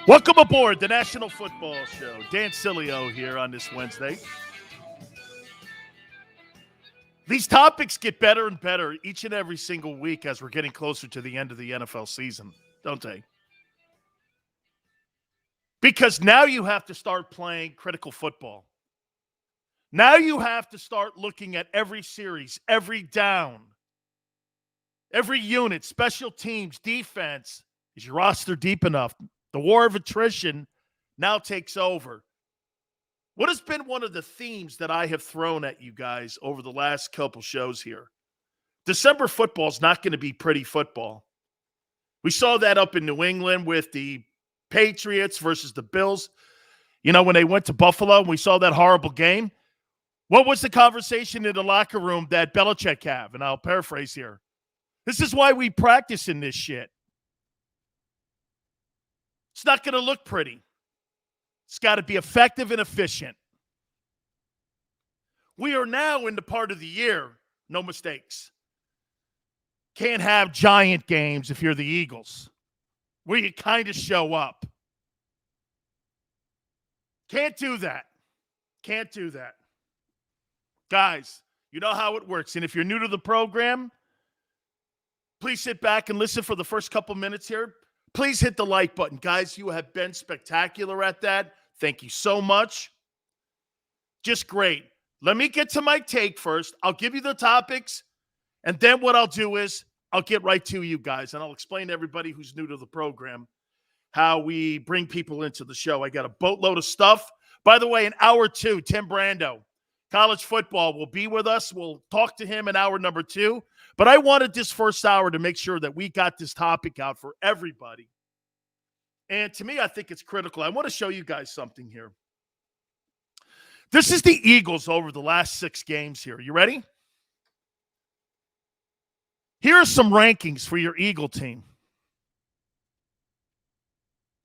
Welcome aboard the National Football Show. Dan Sileo here on this Wednesday. These topics get better and better each and every single week as we're getting closer to the end of the NFL season, don't they? Because now you have to start playing critical football. Now you have to start looking at every series, every down, every unit, special teams, defense. Is your roster deep enough? The war of attrition now takes over. What has been one of the themes that I have thrown at you guys over the last couple shows here? December football is not going to be pretty football. We saw that up in New England with the Patriots versus the Bills. You know, when they went to Buffalo and we saw that horrible game. What was the conversation in the locker room that Belichick had? And I'll paraphrase here. This is why we practice in this shit. It's not going to look pretty. It's got to be effective and efficient. We are now in the part of the year, no mistakes. Can't have giant games if you're the Eagles, where you kind of show up. Can't do that. Can't do that. Guys, you know how it works. And if you're new to the program, please sit back and listen for the first couple minutes here. Please hit the like button. Guys, you have been spectacular at that. Thank you so much. Just great. Let me get to my take first. I'll give you the topics, and then what I'll do is I'll get right to you guys, and I'll explain to everybody who's new to the program how we bring people into the show. I got a boatload of stuff. By the way, in hour 2, Tim Brando, college football, will be with us. We'll talk to him in hour number 2. But I wanted this first hour to make sure that we got this topic out for everybody. And to me, I think it's critical. I want to show you guys something here. This is the Eagles over the last 6 games here. You ready? Here are some rankings for your Eagle team.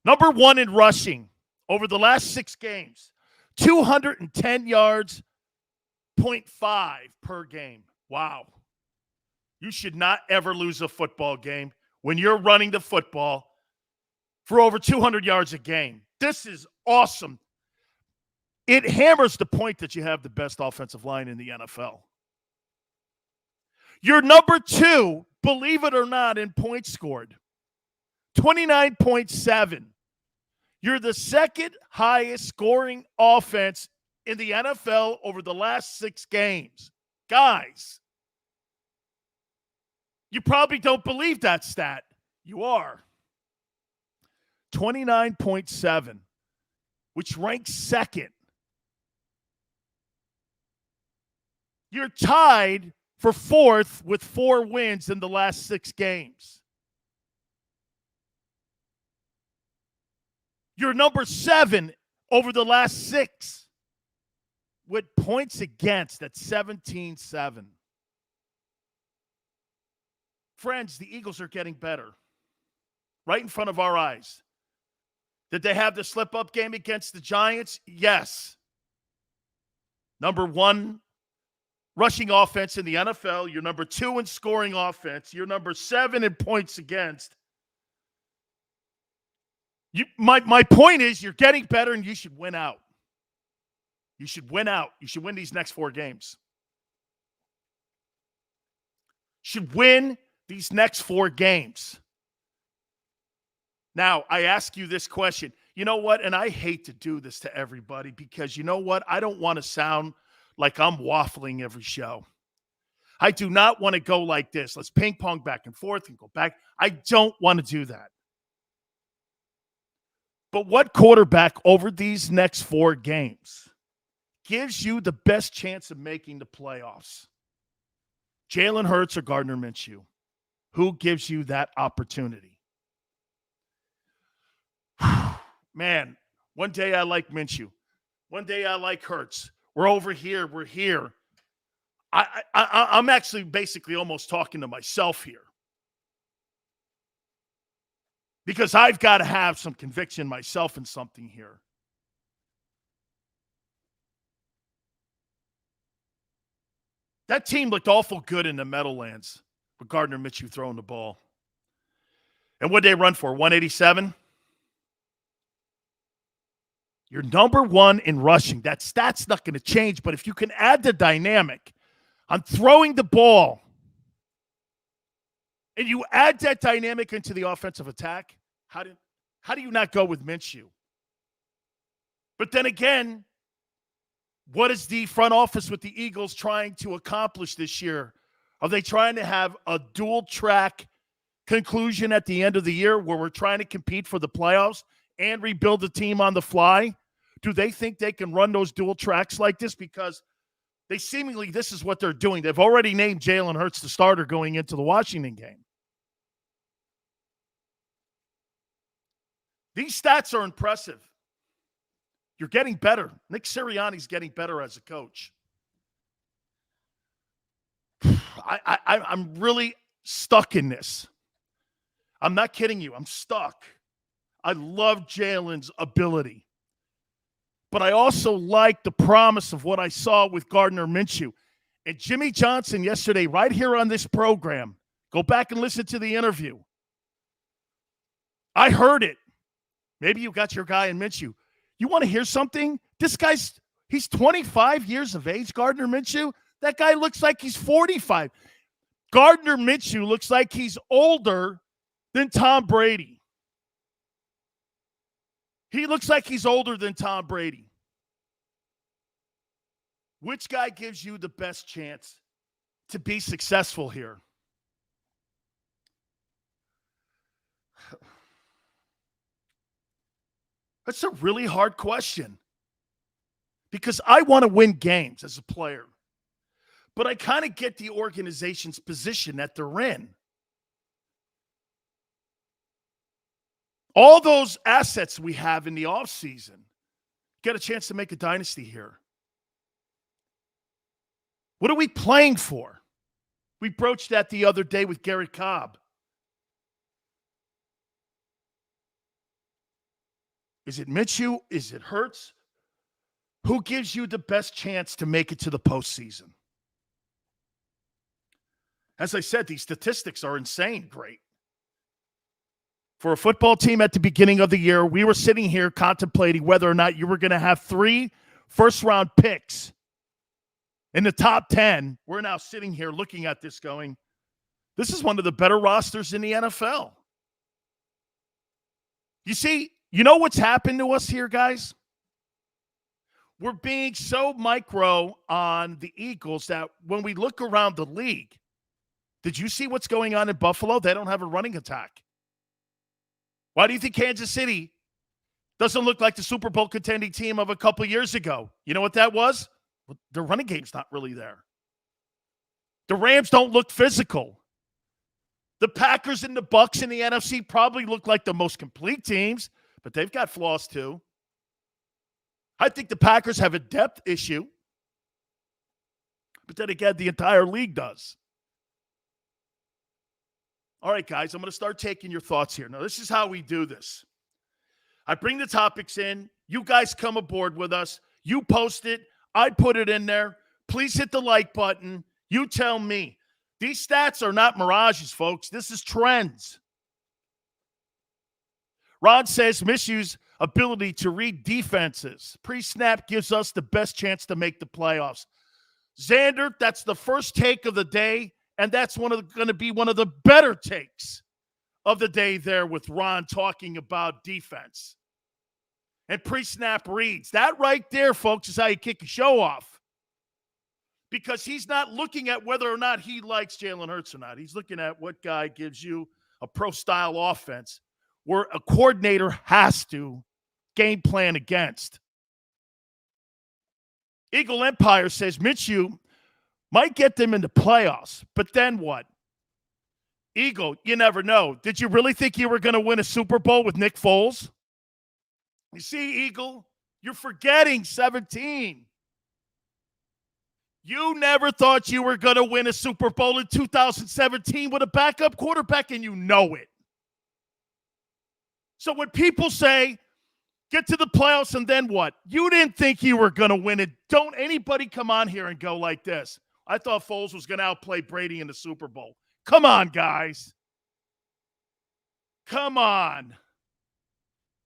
Number 1 in rushing over the last 6 games. 210 yards, 0.5 per game. Wow. You should not ever lose a football game when you're running the football for over 200 yards a game. This is awesome. It hammers the point that you have the best offensive line in the NFL. You're number 2, believe it or not, in points scored. 29.7. You're the second highest scoring offense in the NFL over the last 6 games. Guys, you probably don't believe that stat. You are. 29.7, which ranks second. You're tied for 4th with 4 wins in the last 6 games. You're number 7 over the last 6 with points against at 17-7. Friends, the Eagles are getting better. Right in front of our eyes. Did they have the slip-up game against the Giants? Yes. Number 1 rushing offense in the NFL. You're number 2 in scoring offense. You're number 7 in points against. My point is you're getting better and you should win out. You should win out. You should win these next 4 games. Should win these next 4 games. Now, I ask you this question. You know what? And I hate to do this to everybody because you know what? I don't want to sound like I'm waffling every show. I do not want to go like this. Let's ping pong back and forth and go back. I don't want to do that. But what quarterback over these next 4 games gives you the best chance of making the playoffs? Jalen Hurts or Gardner Minshew? Who gives you that opportunity? Man, one day I like Minshew. One day I like Hurts. We're over here. We're here. I'm actually basically almost talking to myself here. Because I've got to have some conviction myself in something here. That team looked awful good in the Meadowlands with Gardner Minshew throwing the ball. And what did they run for? 187? You're number one in rushing. That stat's not going to change, but if you can add the dynamic on throwing the ball and you add that dynamic into the offensive attack, how do you not go with Minshew? But then again, what is the front office with the Eagles trying to accomplish this year? Are they trying to have a dual track conclusion at the end of the year where we're trying to compete for the playoffs and rebuild the team on the fly? Do they think they can run those dual tracks like this? Because they seemingly, this is what they're doing. They've already named Jalen Hurts the starter going into the Washington game. These stats are impressive. You're getting better. Nick Sirianni's getting better as a coach. I'm really stuck in this. I'm not kidding you. I'm stuck. I love Jalen's ability. But I also like the promise of what I saw with Gardner Minshew. And Jimmy Johnson yesterday, right here on this program, go back and listen to the interview. I heard it. Maybe you got your guy in Minshew. You want to hear something? He's 25 years of age, Gardner Minshew. That guy looks like he's 45. Gardner Minshew looks like he's older than Tom Brady. He looks like he's older than Tom Brady. Which guy gives you the best chance to be successful here? That's a really hard question because I want to win games as a player, but I kind of get the organization's position that they're in. All those assets we have in the offseason get a chance to make a dynasty here. What are we playing for? We broached that the other day with Gary Cobb. Is it Minshew? Is it Hurts? Who gives you the best chance to make it to the postseason? As I said, these statistics are insane great. For a football team at the beginning of the year, we were sitting here contemplating whether or not you were going to have 3 first-round picks in the top 10. We're now sitting here looking at this going, this is one of the better rosters in the NFL. You see, you know what's happened to us here, guys? We're being so micro on the Eagles that when we look around the league, did you see what's going on in Buffalo? They don't have a running attack. Why do you think Kansas City doesn't look like the Super Bowl contending team of a couple years ago? You know what that was? Their running game's not really there. The Rams don't look physical. The Packers and the Bucks in the NFC probably look like the most complete teams, but they've got flaws too. I think the Packers have a depth issue, but then again, the entire league does. All right, guys, I'm going to start taking your thoughts here. Now, this is how we do this. I bring the topics in. You guys come aboard with us. You post it. I put it in there. Please hit the like button. You tell me. These stats are not mirages, folks. This is trends. Ron says Minshew's ability to read defenses pre-snap gives us the best chance to make the playoffs. Xander, that's the first take of the day. And that's going to be one of the better takes of the day there with Ron talking about defense and pre-snap reads. That right there, folks, is how you kick a show off. Because he's not looking at whether or not he likes Jalen Hurts or not. He's looking at what guy gives you a pro-style offense where a coordinator has to game plan against. Eagle Empire says Minshew might get them into playoffs, but then what? Eagle, you never know. Did you really think you were going to win a Super Bowl with Nick Foles? You see, Eagle, you're forgetting 17. You never thought you were going to win a Super Bowl in 2017 with a backup quarterback, and you know it. So when people say, get to the playoffs and then what? You didn't think you were going to win it. Don't anybody come on here and go like this. I thought Foles was going to outplay Brady in the Super Bowl. Come on, guys. Come on.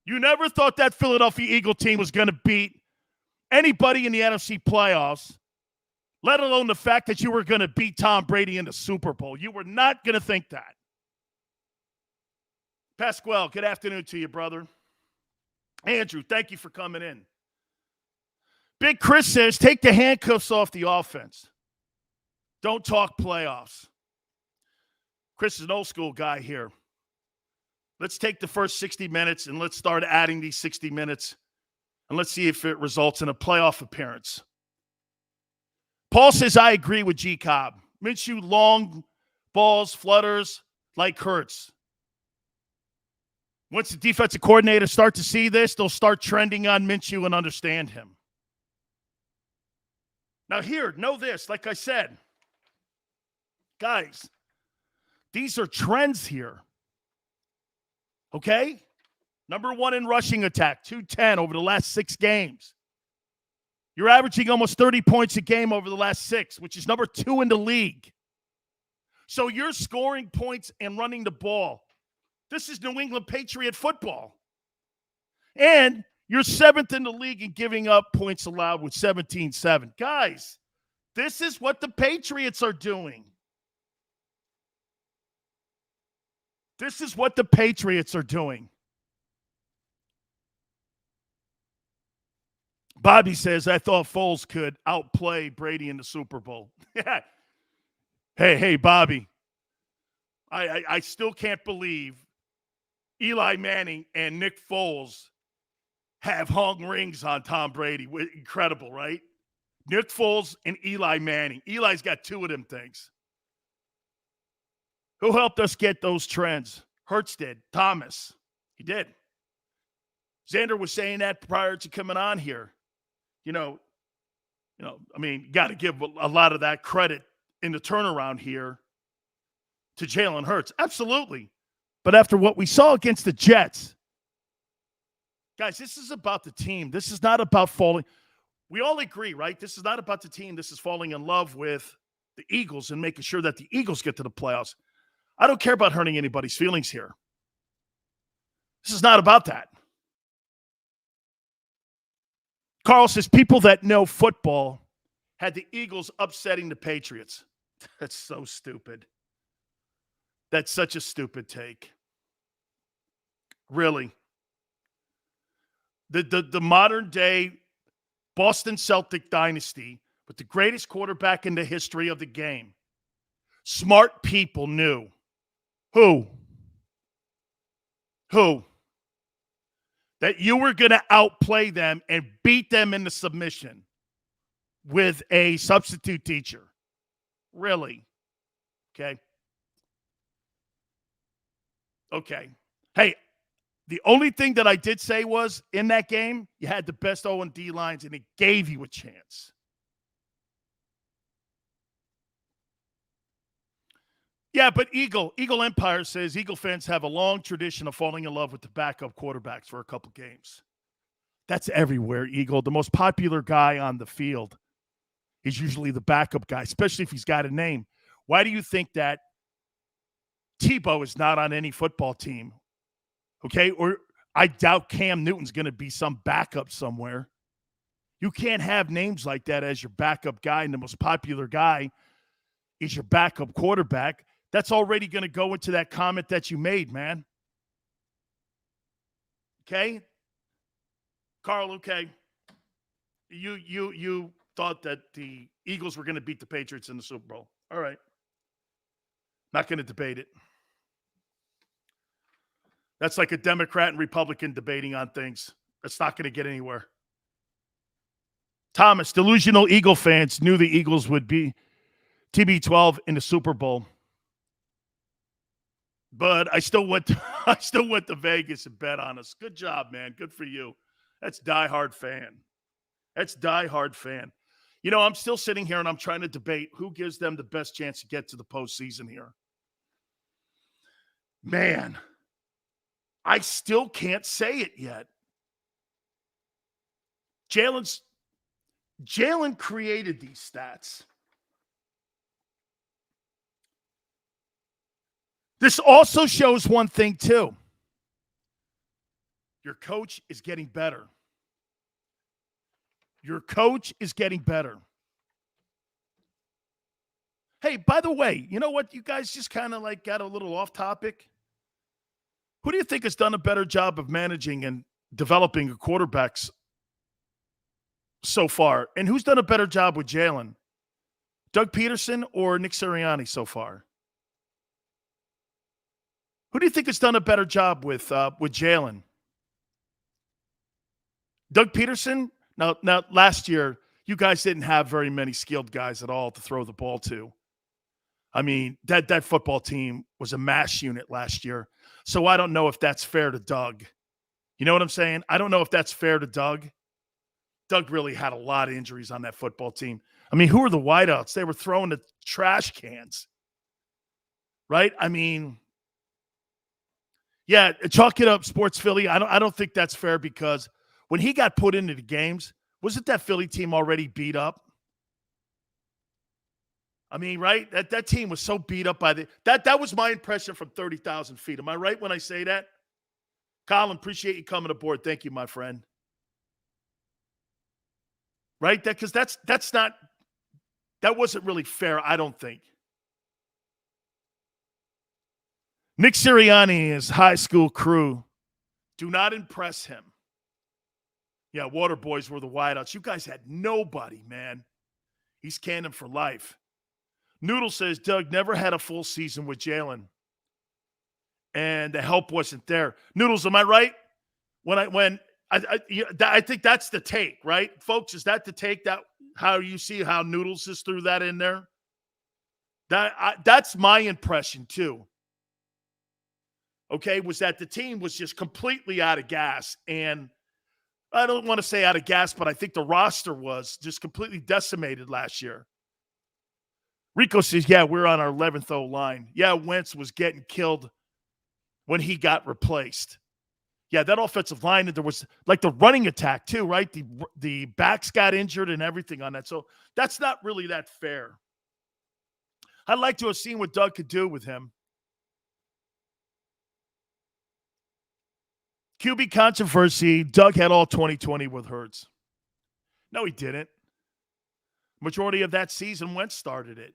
You never thought that Philadelphia Eagle team was going to beat anybody in the NFC playoffs, let alone the fact that you were going to beat Tom Brady in the Super Bowl. You were not going to think that. Pasquale, good afternoon to you, brother. Andrew, thank you for coming in. Big Chris says, take the handcuffs off the offense. Don't talk playoffs. Chris is an old school guy here. Let's take the first 60 minutes and let's start adding these 60 minutes and let's see if it results in a playoff appearance. Paul says, I agree with JAKIB. Minshew, long balls, flutters like Hurts. Once the defensive coordinator start to see this, they'll start trending on Minshew and understand him. Now here, know this, like I said, guys, these are trends here. Okay? Number 1 in rushing attack, 210 over the last 6 games. You're averaging almost 30 points a game over the last 6, which is number 2 in the league. So you're scoring points and running the ball. This is New England Patriot football. And you're 7th in the league in giving up points allowed with 17-7. Guys, this is what the Patriots are doing. This is what the Patriots are doing. Bobby says, I thought Foles could outplay Brady in the Super Bowl. Hey, Bobby. I still can't believe Eli Manning and Nick Foles have hung rings on Tom Brady. Incredible, right? Nick Foles and Eli Manning. Eli's got 2 of them things. Who helped us get those trends? Hurts did. Thomas. He did. Xander was saying that prior to coming on here. You know, I mean, got to give a lot of that credit in the turnaround here to Jalen Hurts. Absolutely. But after what we saw against the Jets, guys, this is about the team. This is not about falling. We all agree, right? This is not about the team. This is falling in love with the Eagles and making sure that the Eagles get to the playoffs. I don't care about hurting anybody's feelings here. This is not about that. Carl says, people that know football had the Eagles upsetting the Patriots. That's so stupid. That's such a stupid take. Really. The modern day Boston Celtic dynasty with the greatest quarterback in the history of the game. Smart people knew. Who? That you were going to outplay them and beat them into submission with a substitute teacher. Really? Okay. Hey, the only thing that I did say was, in that game, you had the best O&D lines, and it gave you a chance. Yeah, but Eagle Empire says Eagle fans have a long tradition of falling in love with the backup quarterbacks for a couple games. That's everywhere, Eagle. The most popular guy on the field is usually the backup guy, especially if he's got a name. Why do you think that Tebow is not on any football team? Okay, or I doubt Cam Newton's going to be some backup somewhere. You can't have names like that as your backup guy, and the most popular guy is your backup quarterback. That's already going to go into that comment that you made, man. Okay? Carl, okay. You thought that the Eagles were going to beat the Patriots in the Super Bowl. All right. Not going to debate it. That's like a Democrat and Republican debating on things. That's not going to get anywhere. Thomas, delusional Eagle fans knew the Eagles would be TB12 in the Super Bowl. But I still went to Vegas and bet on us. Good job, man. Good for you. That's diehard fan. You know, I'm still sitting here and I'm trying to debate who gives them the best chance to get to the postseason here. Man, I still can't say it yet. Jalen created these stats. This also shows one thing, too. Your coach is getting better. Your coach is getting better. Hey, by the way, you know what? You guys just kind of like got a little off topic. Who do you think has done a better job of managing and developing quarterbacks so far? And who's done a better job with Jalen? Doug Peterson or Nick Sirianni so far? Who do you think has done a better job with Jalen? Doug Peterson? Now, last year, you guys didn't have very many skilled guys at all to throw the ball to. I mean, that football team was a mash unit last year. So I don't know if that's fair to Doug. You know what I'm saying? I don't know if that's fair to Doug. Doug really had a lot of injuries on that football team. I mean, who are the wideouts? They were throwing the trash cans, right? I mean, yeah, chalk it up, Sports Philly. I don't think that's fair because when he got put into the games, wasn't that Philly team already beat up? I mean, right? That team was so beat up by that was my impression from 30,000 feet. Am I right when I say that? Colin, appreciate you coming aboard. Thank you, my friend. Right? Because that wasn't really fair, I don't think. Nick Sirianni and his high school crew do not impress him. Yeah, Water Boys were the wideouts. You guys had nobody, man. He's Cannon for life. Noodle says Doug never had a full season with Jalen, and the help wasn't there. Noodles, am I right? I think that's the take, right, folks? Is that the take? That how you see how Noodles just threw that in there? That's my impression too. Okay, was that the team was just completely out of gas, and I don't want to say out of gas, but I think the roster was just completely decimated last year. Rico says, yeah, we're on our 11th O-line. Yeah, Wentz was getting killed when he got replaced. Yeah, that offensive line, there was like the running attack too, right? The backs got injured and everything on that. So that's not really that fair. I'd like to have seen what Doug could do with him. QB controversy, Doug had all 2020 with Hurts. No, he didn't. Majority of that season, Wentz started it.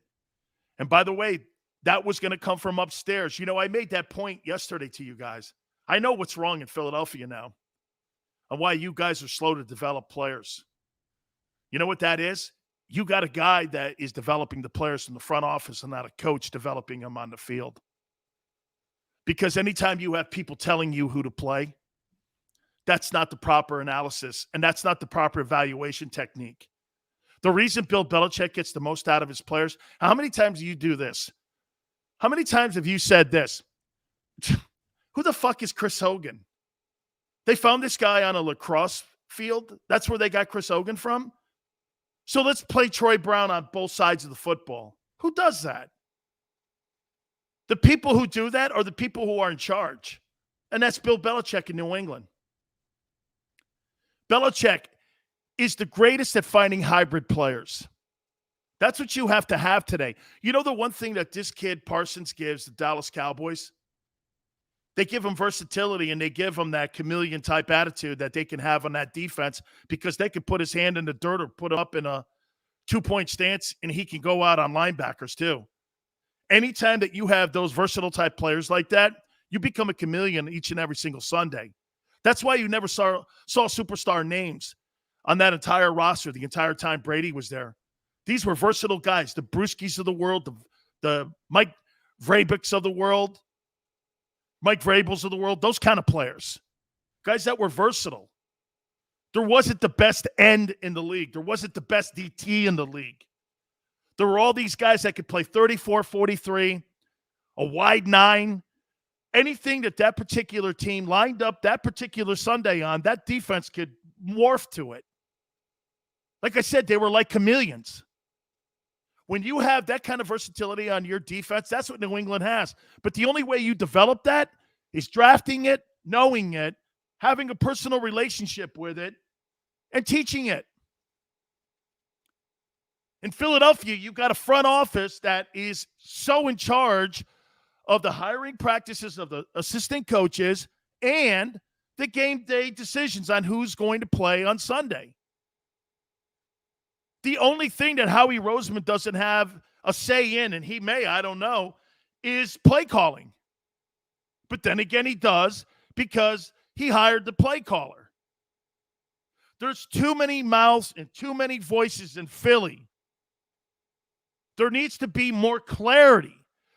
And by the way, that was going to come from upstairs. You know, I made that point yesterday to you guys. I know what's wrong in Philadelphia now and why you guys are slow to develop players. You know what that is? You got a guy that is developing the players in the front office and not a coach developing them on the field. Because anytime you have people telling you who to play, that's not the proper analysis, and that's not the proper evaluation technique. The reason Bill Belichick gets the most out of his players, how many times do you do this? How many times have you said this? Who the fuck is Chris Hogan? They found this guy on a lacrosse field. That's where they got Chris Hogan from. So let's play Troy Brown on both sides of the football. Who does that? The people who do that are the people who are in charge. And that's Bill Belichick in New England. Belichick is the greatest at finding hybrid players. That's what you have to have today. You know the one thing that this kid Parsons gives the Dallas Cowboys? They give him versatility, and they give him that chameleon-type attitude that they can have on that defense because they can put his hand in the dirt or put him up in a two-point stance, and he can go out on linebackers too. Anytime that you have those versatile-type players like that, you become a chameleon each and every single Sunday. That's why you never saw superstar names on that entire roster the entire time Brady was there. These were versatile guys, the Brewskis of the world, the Mike Vrabels of the world, Mike Vrabels of the world, those kind of players. Guys that were versatile. There wasn't the best end in the league. There wasn't the best DT in the league. There were all these guys that could play 34, 43, a wide 9. Anything that particular team lined up that particular Sunday on, that defense could morph to it. Like I said, they were like chameleons. When you have that kind of versatility on your defense, that's what New England has. But the only way you develop that is drafting it, knowing it, having a personal relationship with it, and teaching it. In Philadelphia, you've got a front office that is so in charge of the hiring practices of the assistant coaches and the game day decisions on who's going to play on Sunday. The only thing that Howie Roseman doesn't have a say in, and he may, I don't know, is play calling. But then again, he does because he hired the play caller. There's too many mouths and too many voices in Philly. There needs to be more clarity.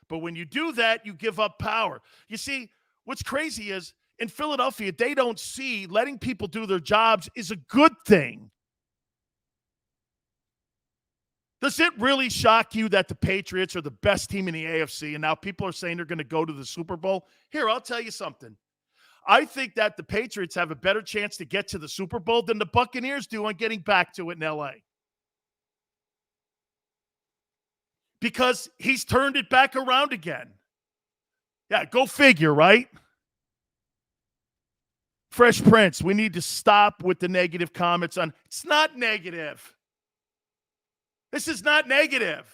But when you do that, you give up power. You see, what's crazy is in Philadelphia, they don't see letting people do their jobs is a good thing. Does it really shock you that the Patriots are the best team in the AFC and now people are saying they're going to go to the Super Bowl? Here, I'll tell you something. I think that the Patriots have a better chance to get to the Super Bowl than the Buccaneers do on getting back to it in L.A. Because he's turned it back around again. Yeah, go figure, right? Fresh Prince, we need to stop with the negative comments on. It's not negative. This is not negative.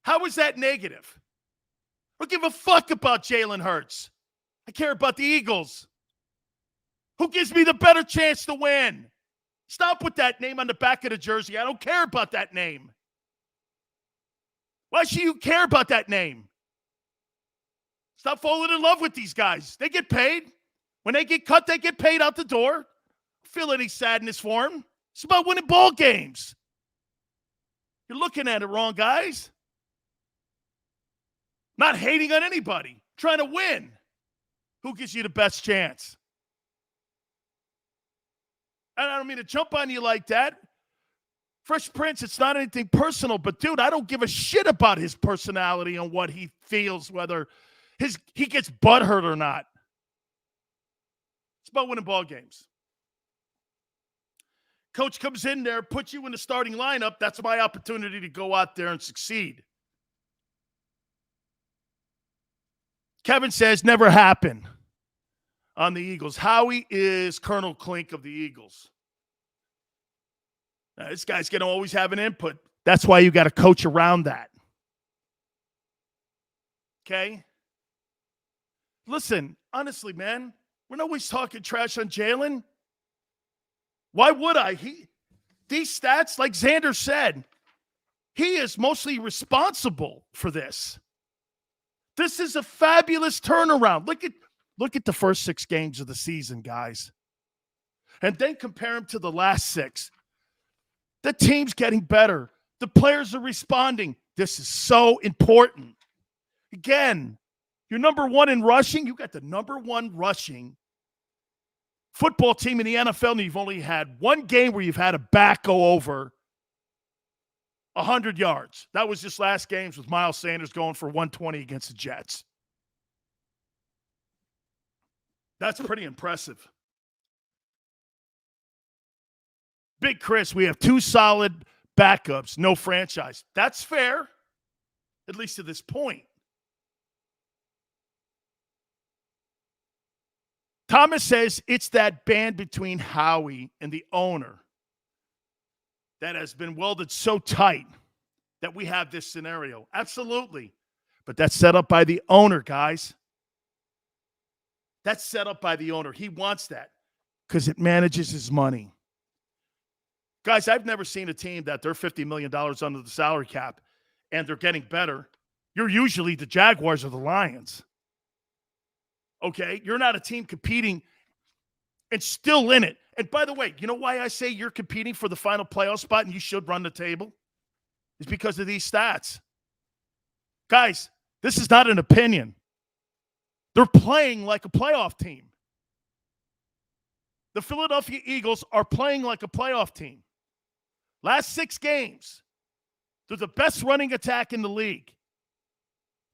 How is that negative? I don't give a fuck about Jalen Hurts. I care about the Eagles. Who gives me the better chance to win? Stop with that name on the back of the jersey. I don't care about that name. Why should you care about that name? Stop falling in love with these guys. They get paid. When they get cut, they get paid out the door. Feel any sadness for them. It's about winning ball games. You're looking at it wrong, guys. Not hating on anybody. Trying to win. Who gives you the best chance? And I don't mean to jump on you like that. Fresh Prince, it's not anything personal, but dude, I don't give a shit about his personality and what he feels, whether he gets butthurt or not. It's about winning ball games. Coach comes in there, puts you in the starting lineup. That's my opportunity to go out there and succeed. Kevin says, never happened on the Eagles. Howie is Colonel Klink of the Eagles. Now, this guy's going to always have an input. That's why you got to coach around that. Okay? Listen, honestly, man, we're not always talking trash on Jalen. Why would I? These stats, like Xander said, he is mostly responsible for this. This is a fabulous turnaround. Look at the first 6 games of the season, guys. And then compare them to the last 6. The team's getting better. The players are responding. This is so important. Again, you're number 1 in rushing. You got the number 1 rushing football team in the NFL, and you've only had one game where you've had a back go over 100 yards. That was just last games with Miles Sanders going for 120 against the Jets. That's pretty impressive. Big Chris, we have 2 solid backups, no franchise. That's fair, at least to this point. Thomas says it's that band between Howie and the owner that has been welded so tight that we have this scenario. Absolutely. But that's set up by the owner, guys. That's set up by the owner. He wants that because it manages his money. Guys, I've never seen a team that they're $50 million under the salary cap and they're getting better. You're usually the Jaguars or the Lions. Okay? You're not a team competing and still in it. And by the way, you know why I say you're competing for the final playoff spot and you should run the table? It's because of these stats. Guys, this is not an opinion. They're playing like a playoff team. The Philadelphia Eagles are playing like a playoff team. Last 6 games, they're the best running attack in the league.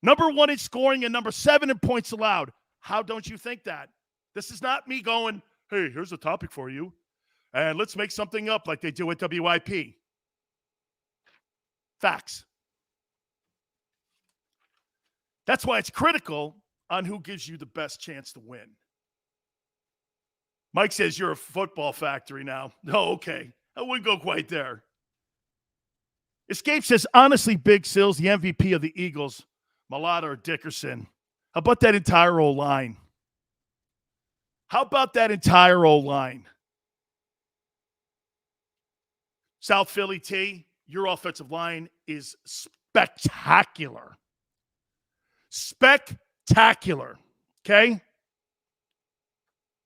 Number 1 in scoring and number 7 in points allowed. How don't you think that? This is not me going, hey, here's a topic for you, and let's make something up like they do at WIP. Facts. That's why it's critical on who gives you the best chance to win. Mike says you're a football factory now. No, okay. I wouldn't go quite there. Escape says, honestly, Big Sills, the MVP of the Eagles, Malata or Dickerson. How about that entire O-line? How about that entire O-line? South Philly T, your offensive line is spectacular. Spectacular. Okay?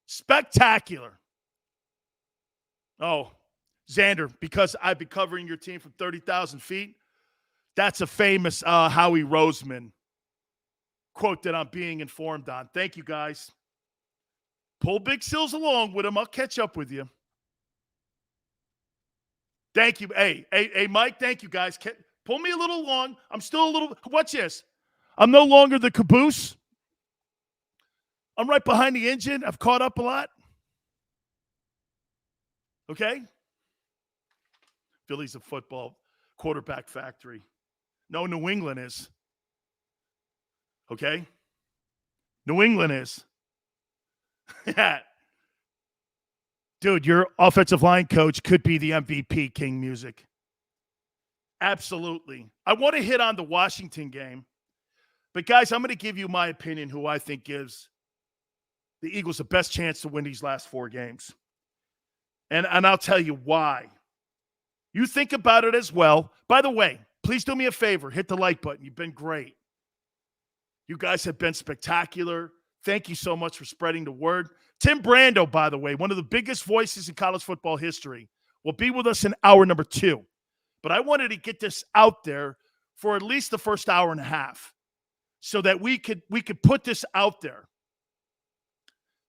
Spectacular. Oh, Xander, because I've been covering your team from 30,000 feet, that's a famous Howie Roseman quote that I'm being informed on. Thank you, guys. Pull Big Sills along with him. I'll catch up with you. Thank you. Hey, Mike, thank you, guys. Pull me a little long. I'm still a little – watch this. I'm no longer the caboose. I'm right behind the engine. I've caught up a lot. Okay? Philly's a football quarterback factory. No, New England is. Okay? New England is. Yeah. Dude, your offensive line coach could be the MVP, King Music. Absolutely. I want to hit on the Washington game. But, guys, I'm going to give you my opinion who I think gives the Eagles the best chance to win these last 4 games. And I'll tell you why. You think about it as well. By the way, please do me a favor. Hit the like button. You've been great. You guys have been spectacular. Thank you so much for spreading the word. Tim Brando, by the way, one of the biggest voices in college football history, will be with us in hour number 2. But I wanted to get this out there for at least the first hour and a half so that we could put this out there.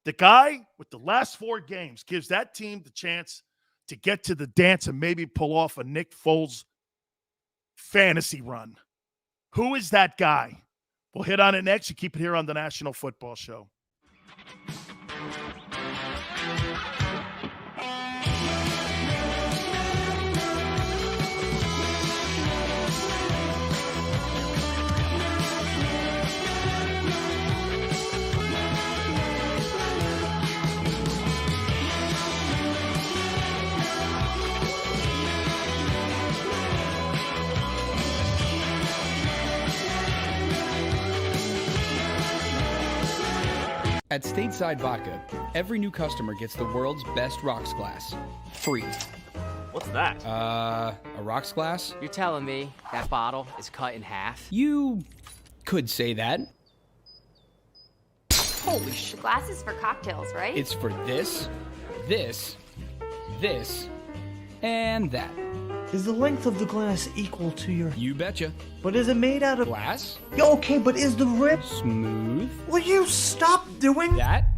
The guy with the last 4 games gives that team the chance to get to the dance and maybe pull off a Nick Foles fantasy run. Who is that guy? We'll hit on it next. You keep it here on the National Football Show. At Stateside Vodka, every new customer gets the world's best rocks glass. Free. What's that? A rocks glass? You're telling me that bottle is cut in half? You could say that. Holy shit. Glass is for cocktails, right? It's for this, and that. Is the length of the glass equal to your... You betcha. But is it made out of... Glass? Yeah, okay, but is the rip... Smooth? Will you stop doing... That?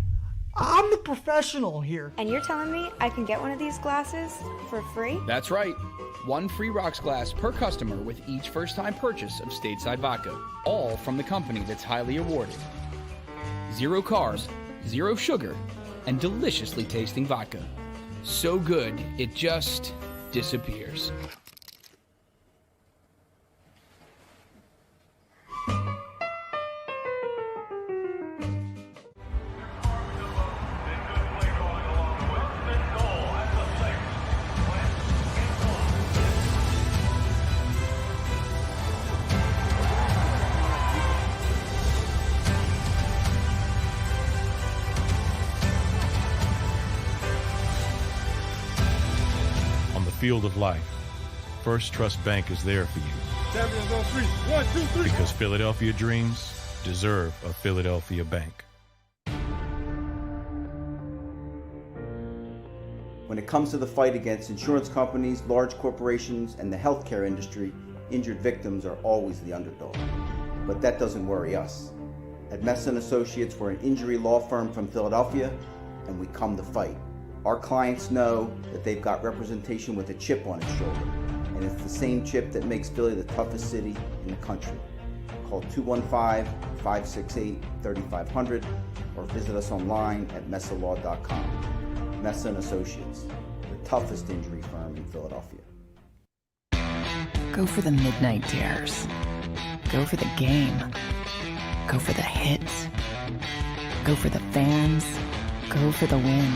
I'm the professional here. And you're telling me I can get one of these glasses for free? That's right. 1 free rocks glass per customer with each first-time purchase of Stateside Vodka. All from the company that's highly awarded. 0 carbs, 0 sugar, and deliciously tasting vodka. So good, it just disappears. Field of life, First Trust Bank is there for you. Champions on 3. 1, 2, 3. Because Philadelphia dreams deserve a Philadelphia bank. When it comes to the fight against insurance companies, large corporations, and the healthcare industry, injured victims are always the underdog. But that doesn't worry us. At Messa & Associates, we're an injury law firm from Philadelphia, and we come to fight. Our clients know that they've got representation with a chip on its shoulder, and it's the same chip that makes Philly the toughest city in the country. Call 215-568-3500 or visit us online at messalaw.com. Messa & Associates, the toughest injury firm in Philadelphia. Go for the midnight dares. Go for the game. Go for the hits. Go for the fans. Go for the win.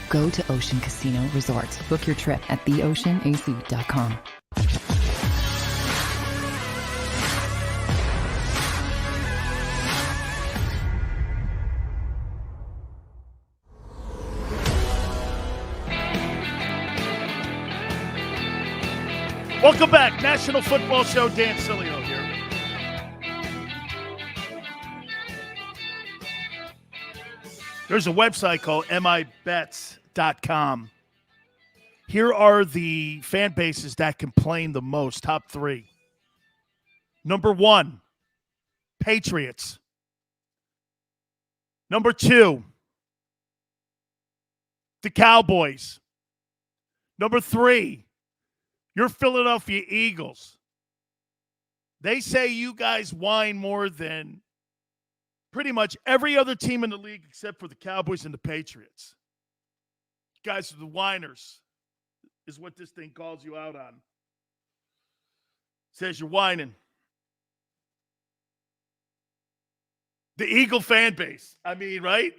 Go to Ocean Casino Resort. Book your trip at theoceanac.com. Welcome back. National Football Show. Dan Sileo here. There's a website called mibets.com. Here are the fan bases that complain the most. Top 3. Number 1, Patriots. Number 2, the Cowboys. Number 3, your Philadelphia Eagles. They say you guys whine more than pretty much every other team in the league except for the Cowboys and the Patriots. You guys are the whiners, is what this thing calls you out on. Says you're whining. The Eagle fan base. I mean, right?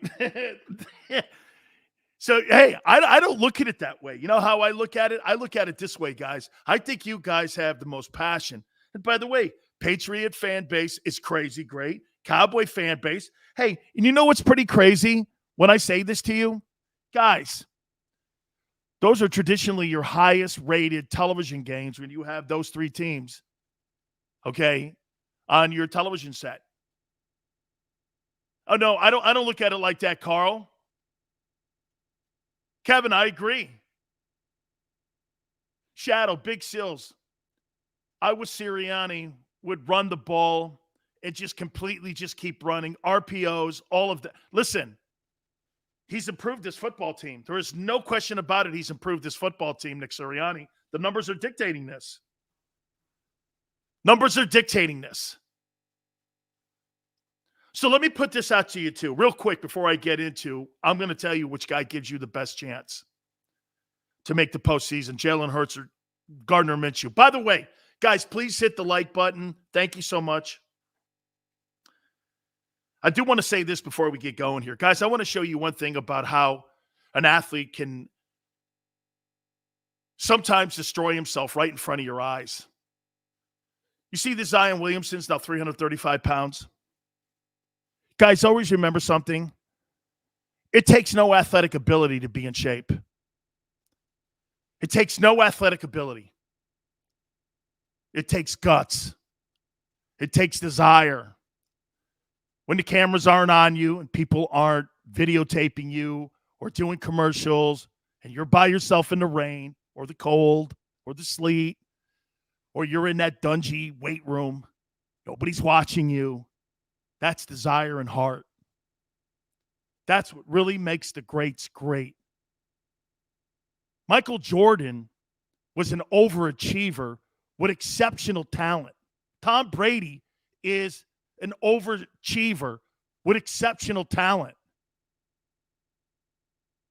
So, hey, I don't look at it that way. You know how I look at it? I look at it this way, guys. I think you guys have the most passion. And by the way, Patriot fan base is crazy great. Cowboy fan base. Hey, and you know what's pretty crazy when I say this to you? Guys, those are traditionally your highest rated television games when you have those 3 teams, okay, on your television set. Oh, no, I don't look at it like that, Carl. Kevin, I agree. Shadow, Big Sills. I was Sirianni, would run the ball and just completely just keep running. RPOs, all of that. Listen, he's improved this football team. There is no question about it. He's improved this football team, Nick Sirianni. The numbers are dictating this. Numbers are dictating this. So let me put this out to you, too, real quick before I get into, I'm going to tell you which guy gives you the best chance to make the postseason, Jalen Hurts or Gardner Minshew. By the way, guys, please hit the like button. Thank you so much. I do want to say this before we get going here. Guys, I want to show you one thing about how an athlete can sometimes destroy himself right in front of your eyes. You see this Zion Williamson's now 335 pounds. Guys, always remember something. It takes no athletic ability to be in shape. It takes no athletic ability. It takes guts. It takes desire. When the cameras aren't on you and people aren't videotaping you or doing commercials and you're by yourself in the rain or the cold or the sleet or you're in that dungy weight room, nobody's watching you. That's desire and heart. That's what really makes the greats great. Michael Jordan was an overachiever with exceptional talent. Tom Brady is an overachiever with exceptional talent.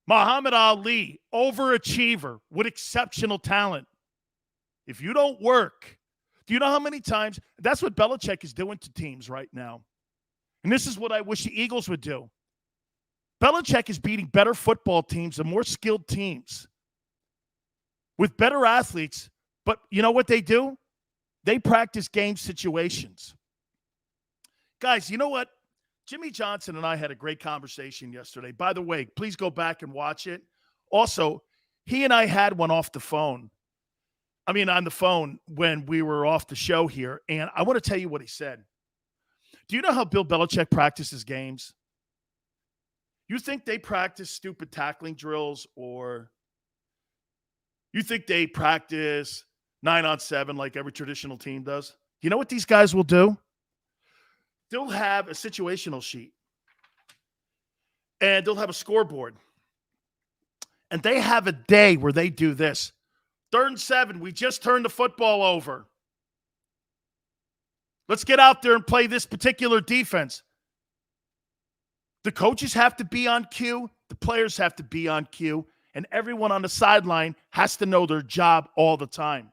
Muhammad Ali, overachiever with exceptional talent. If you don't work, do you know how many times? That's what Belichick is doing to teams right now. And this is what I wish the Eagles would do. Belichick is beating better football teams and more skilled teams with better athletes. But you know what they do? They practice game situations. Guys, you know what? Jimmy Johnson and I had a great conversation yesterday. By the way, please go back and watch it. Also, he and I had one off the phone. On the phone when we were off the show here. And I want to tell you what he said. Do you know how Bill Belichick practices games? You think they practice stupid tackling drills, or you think they practice 9-on-7 like every traditional team does? You know what these guys will do? They'll have a situational sheet, and they'll have a scoreboard. And they have a day where they do this. 3rd and 7, we just turned the football over. Let's get out there and play this particular defense. The coaches have to be on cue. The players have to be on cue. And everyone on the sideline has to know their job all the time.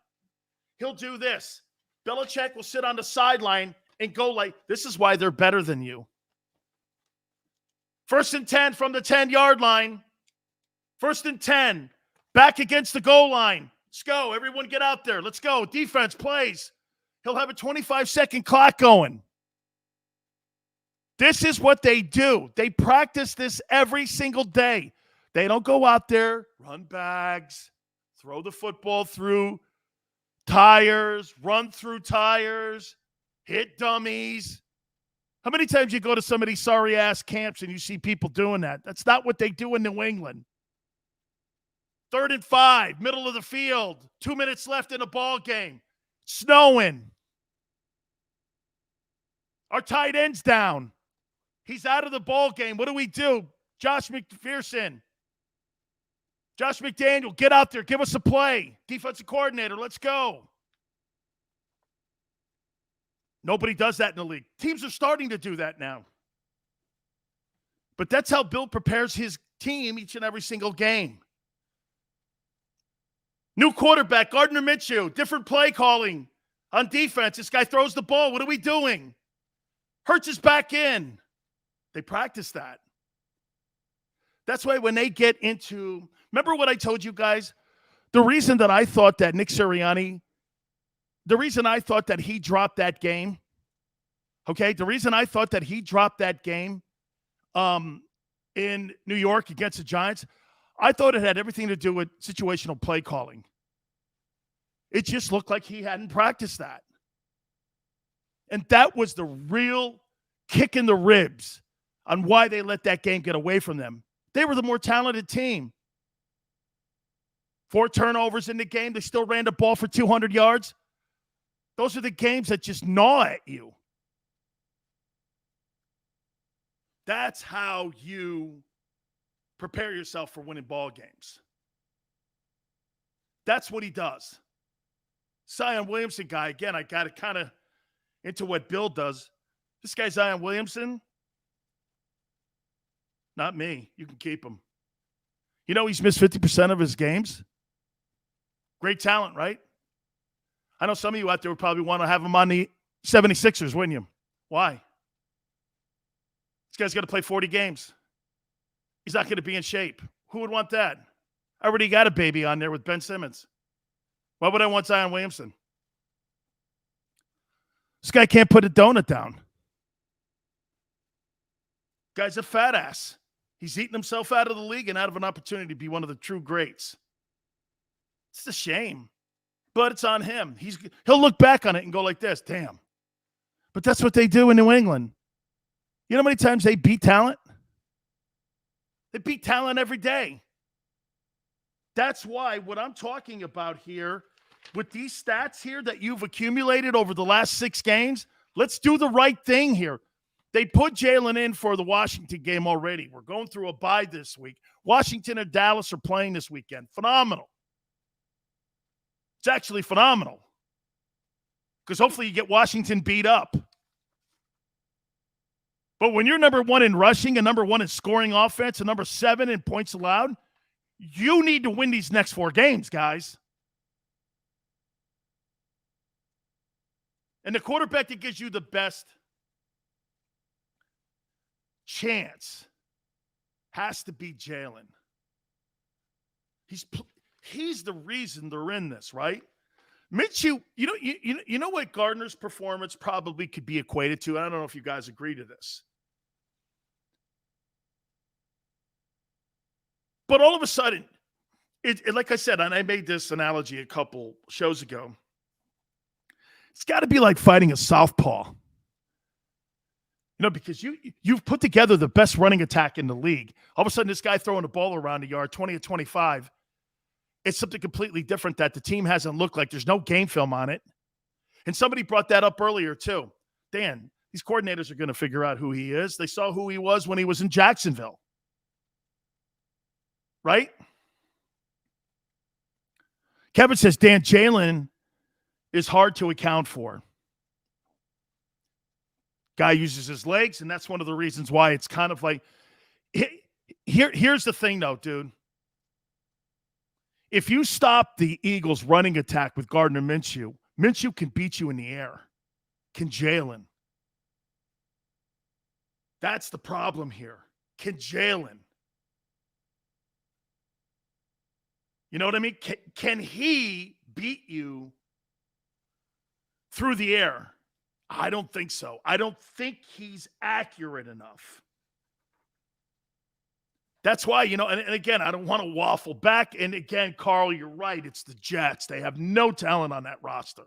He'll do this. Belichick will sit on the sideline and go like, this is why they're better than you. 1st and 10 from the 10-yard line. 1st and 10. Back against the goal line. Let's go. Everyone get out there. Let's go. Defense plays. He'll have a 25-second clock going. This is what they do. They practice this every single day. They don't go out there, run bags, throw the football through tires, run through tires, hit dummies. How many times you go to some of these sorry-ass camps and you see people doing that? That's not what they do in New England. 3rd and 5, middle of the field, 2 minutes left in a ball game, snowing. Our tight end's down. He's out of the ball game. What do? Josh McPherson. Josh McDaniel, get out there. Give us a play. Defensive coordinator, let's go. Nobody does that in the league. Teams are starting to do that now. But that's how Bill prepares his team each and every single game. New quarterback, Gardner Minshew, different play calling on defense. This guy throws the ball. What are we doing? Hurts is back in. They practice that. That's why when they get into, remember what I told you guys? The reason that I thought that Nick Sirianni, the reason I thought that he dropped that game, okay, the reason I thought that he dropped that game in New York against the Giants, I thought it had everything to do with situational play calling. It just looked like he hadn't practiced that. And that was the real kick in the ribs on why they let that game get away from them. They were the more talented team. 4 turnovers in the game. They still ran the ball for 200 yards. Those are the games that just gnaw at you. That's how you prepare yourself for winning ball games. That's what he does. Zion Williamson guy, again, I got it kind of into what Bill does. This guy, Zion Williamson, not me. You can keep him. You know he's missed 50% of his games? Great talent, right? I know some of you out there would probably want to have him on the 76ers, wouldn't you? Why? This guy's got to play 40 games. He's not going to be in shape. Who would want that? I already got a baby on there with Ben Simmons. Why would I want Zion Williamson? This guy can't put a donut down. Guy's a fat ass. He's eating himself out of the league and out of an opportunity to be one of the true greats. It's a shame, but it's on him. He'll look back on it and go like this, damn. But that's what they do in New England. You know how many times they beat talent? They beat talent every day. That's why what I'm talking about here with these stats here that you've accumulated over the last 6 games, let's do the right thing here. They put Jalen in for the Washington game already. We're going through a bye this week. Washington and Dallas are playing this weekend. Phenomenal. It's actually phenomenal. Because hopefully you get Washington beat up. But when you're number 1 in rushing and number 1 in scoring offense and number 7 in points allowed, you need to win these next 4 games, guys. And the quarterback that gives you the best chance has to be Jalen. He's the reason they're in this, right? Minshew, you know what Gardner's performance probably could be equated to? I don't know if you guys agree to this. But all of a sudden, like I said, and I made this analogy a couple shows ago, it's got to be like fighting a southpaw. Because you've put together the best running attack in the league. All of a sudden, this guy throwing the ball around the yard, 20 or 25, it's something completely different that the team hasn't looked like. There's no game film on it. And somebody brought that up earlier, too. Dan, these coordinators are going to figure out who he is. They saw who he was when he was in Jacksonville. Right? Kevin says, Dan, Jalen is hard to account for. Guy uses his legs, and that's one of the reasons why it's kind of like here's the thing, though, dude. If you stop the Eagles' running attack with Gardner Minshew, Minshew can beat you in the air. Can Jalen? That's the problem here. Can Jalen? You know what I mean? Can he beat you through the air? I don't think so. I don't think he's accurate enough. That's why, and again, I don't want to waffle back. And again, Carl, you're right. It's the Jets. They have no talent on that roster.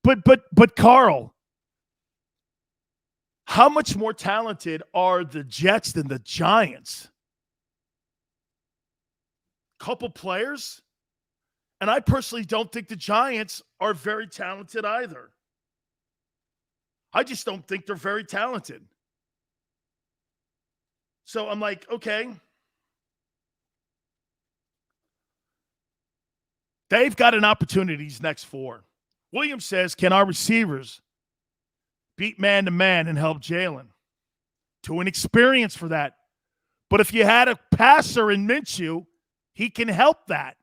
But Carl, how much more talented are the Jets than the Giants? Couple players? And I personally don't think the Giants are very talented either. I just don't think they're very talented. So I'm like, okay. They've got an opportunity these next 4. Williams says, can our receivers beat man-to-man and help Jalen? Too inexperienced for that. But if you had a passer in Minshew, he can help that.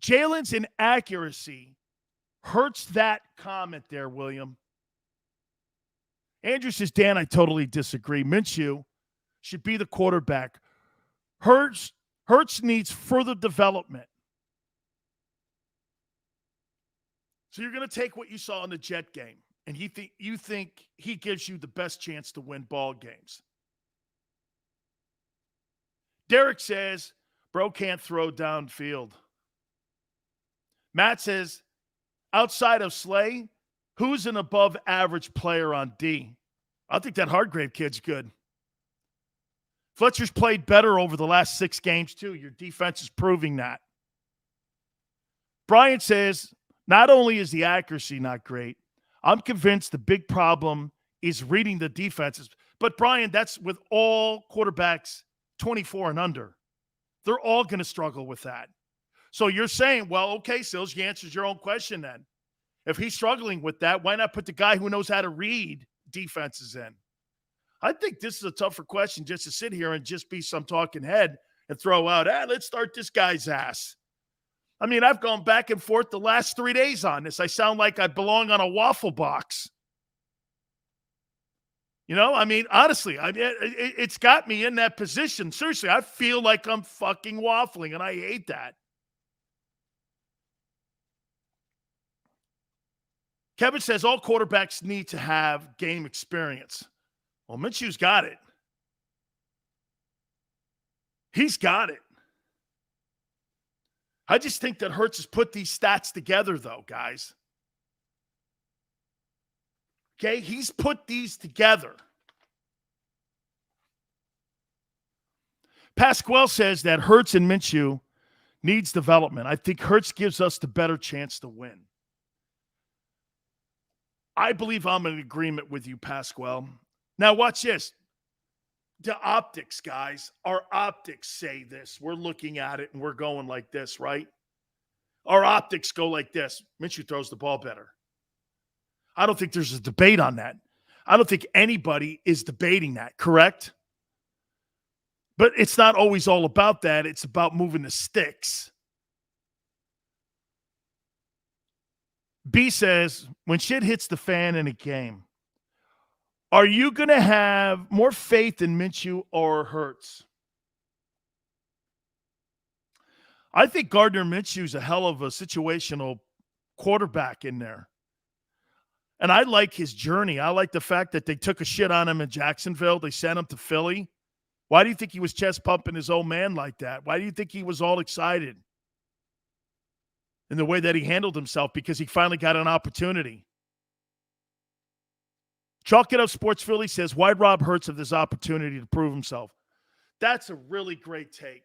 Jalen's inaccuracy hurts that comment there, William. Andrew says, Dan, I totally disagree. Minshew should be the quarterback. Hurts needs further development. So you're going to take what you saw in the Jet game, and you think he gives you the best chance to win ball games. Derek says, bro can't throw downfield. Matt says, outside of Slay, who's an above-average player on D? I think that Hargrave kid's good. Fletcher's played better over the last 6 games, too. Your defense is proving that. Brian says, not only is the accuracy not great, I'm convinced the big problem is reading the defenses. But, Brian, that's with all quarterbacks 24 and under. They're all going to struggle with that. So you're saying, well, okay, Sills, you answered your own question then. If he's struggling with that, why not put the guy who knows how to read defenses in? I think this is a tougher question just to sit here and just be some talking head and throw out, let's start this guy's ass. I mean, I've gone back and forth the last 3 days on this. I sound like I belong on a waffle box. I mean, honestly, it's got me in that position. Seriously, I feel like I'm fucking waffling, and I hate that. Kevin says all quarterbacks need to have game experience. Well, Minshew's got it. He's got it. I just think that Hurts has put these stats together, though, guys. Okay, he's put these together. Pasquale says that Hurts and Minshew needs development. I think Hurts gives us the better chance to win. I believe I'm in agreement with you, Pasquale. Now, watch this. The optics, guys. Our optics say this. We're looking at it, and we're going like this, right? Our optics go like this. Minshew throws the ball better. I don't think there's a debate on that. I don't think anybody is debating that, correct? But it's not always all about that. It's about moving the sticks. B says, when shit hits the fan in a game, are you going to have more faith in Minshew or Hurts? I think Gardner Minshew's a hell of a situational quarterback in there. And I like his journey. I like the fact that they took a shit on him in Jacksonville. They sent him to Philly. Why do you think he was chest pumping his old man like that? Why do you think he was all excited in the way that he handled himself? Because he finally got an opportunity. Chalk It Up Sports Philly says, why'd Rob Hurts have this opportunity to prove himself? That's a really great take.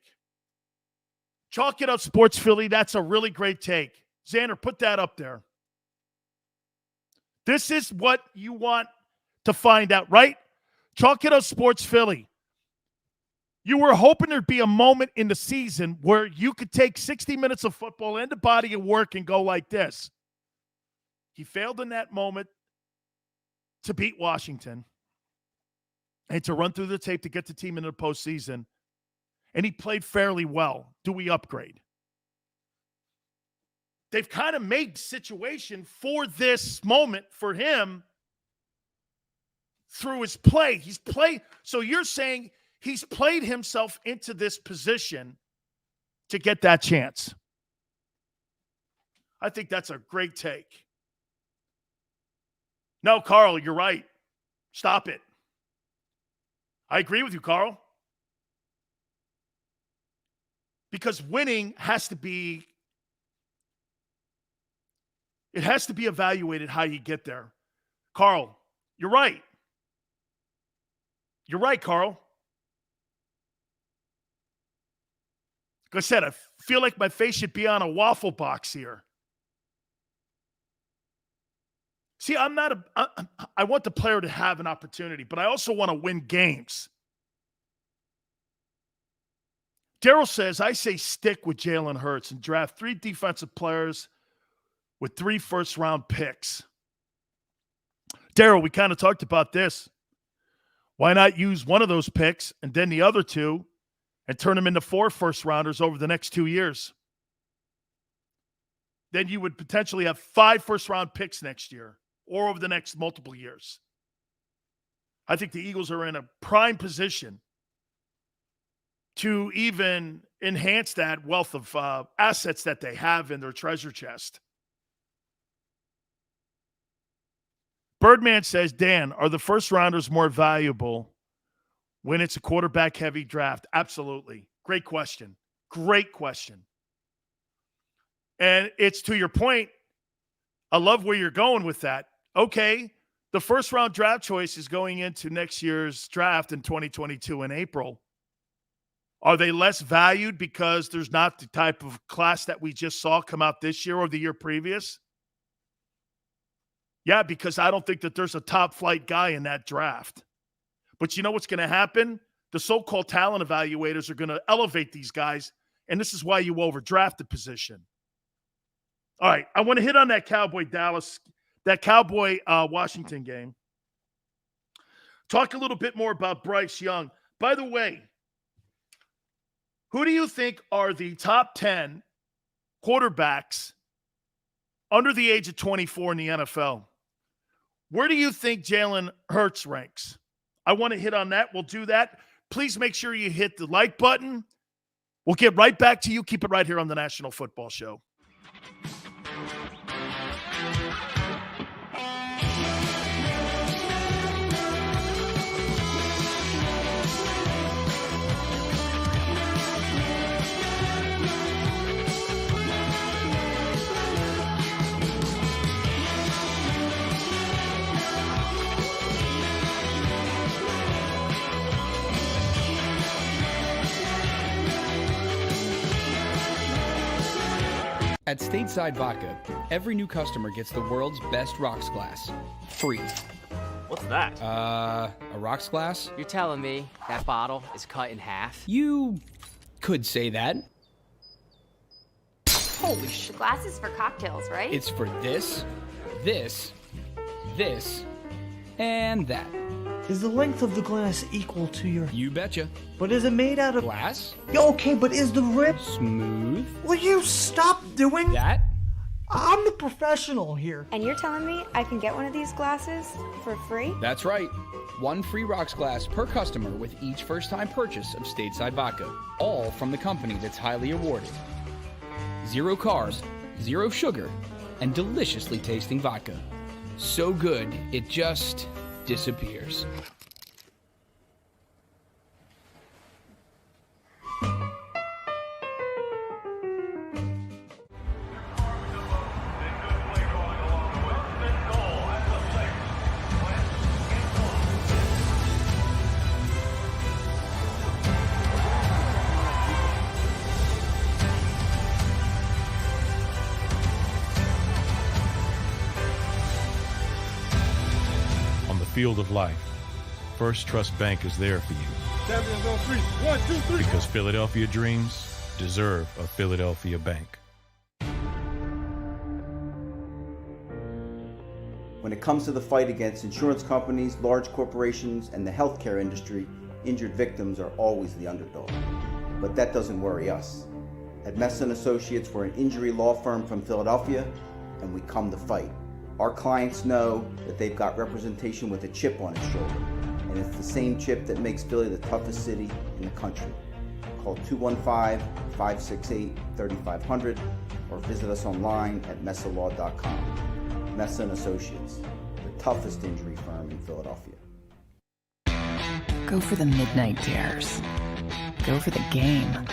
Chalk It Up Sports Philly, that's a really great take. Xander, put that up there. This is what you want to find out, right? Chalk It Up Sports Philly. You were hoping there'd be a moment in the season where you could take 60 minutes of football and the body of work and go like this. He failed in that moment to beat Washington and to run through the tape to get the team into the postseason. And he played fairly well. Do we upgrade? They've kind of made the situation for this moment for him through his play. He's played. So you're saying he's played himself into this position to get that chance. I think that's a great take. No, Carl, you're right. Stop it. I agree with you, Carl. Because winning has to be evaluated how you get there. Carl, you're right. You're right, Carl. Like I said, I feel like my face should be on a waffle box here. See, I want the player to have an opportunity, but I also want to win games. Daryl says, I say stick with Jalen Hurts and draft 3 defensive players with 3 first-round picks. Daryl, we kind of talked about this. Why not use one of those picks and then the other 2 and turn them into 4 first-rounders over the next 2 years? Then you would potentially have 5 first-round picks next year or over the next multiple years. I think the Eagles are in a prime position to even enhance that wealth of assets that they have in their treasure chest. Birdman says, Dan, are the first rounders more valuable when it's a quarterback-heavy draft? Absolutely. Great question. Great question. And it's to your point, I love where you're going with that. Okay, the first-round draft choice is going into next year's draft in 2022 in April. Are they less valued because there's not the type of class that we just saw come out this year or the year previous? Yeah, because I don't think that there's a top-flight guy in that draft. But you know what's going to happen? The so-called talent evaluators are going to elevate these guys, and this is why you overdraft the position. All right, I want to hit on that Cowboy-Washington game. Talk a little bit more about Bryce Young. By the way, who do you think are the top 10 quarterbacks under the age of 24 in the NFL? Where do you think Jalen Hurts ranks? I want to hit on that. We'll do that. Please make sure you hit the like button. We'll get right back to you. Keep it right here on the National Football Show. At Stateside Vodka, every new customer gets the world's best rocks glass, free. What's that? A rocks glass? You're telling me that bottle is cut in half? You could say that. Holy shit. Glasses for cocktails, right? It's for this, this, and that. Is the length of the glass equal to your... You betcha. But is it made out of... Glass? Yeah, okay, but is the rip... Smooth? Will you stop doing... That? I'm the professional here. And you're telling me I can get one of these glasses for free? That's right. 1 free rocks glass per customer with each first-time purchase of Stateside Vodka. All from the company that's highly awarded. 0 carbs, 0 sugar, and deliciously tasting vodka. So good, it just disappears. Field of life, First Trust Bank is there for you. Champions on 3. 1, 2, 3. Because Philadelphia dreams deserve a Philadelphia bank. When it comes to the fight against insurance companies, large corporations, and the healthcare industry, injured victims are always the underdog. But that doesn't worry us. At Messa & Associates, we're an injury law firm from Philadelphia, and we come to fight. Our clients know that they've got representation with a chip on its shoulder, and it's the same chip that makes Philly the toughest city in the country. Call 215-568-3500 or visit us online at messalaw.com. Messa & Associates, the toughest injury firm in Philadelphia. Go for the midnight dares. Go for the game.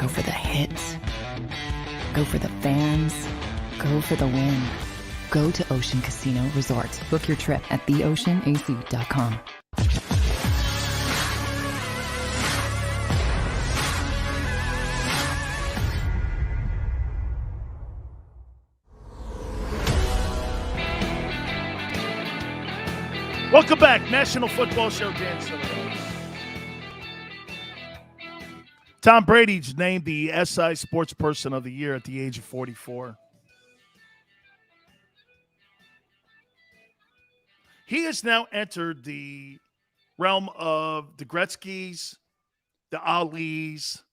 Go for the hits. Go for the fans. Go for the win. Go to Ocean Casino Resort. Book your trip at theoceanac.com. Welcome back. National Football Show, Dan Sileo. Tom Brady's named the SI Sports Person of the Year at the age of 44. He has now entered the realm of the Gretzkys, the Alis,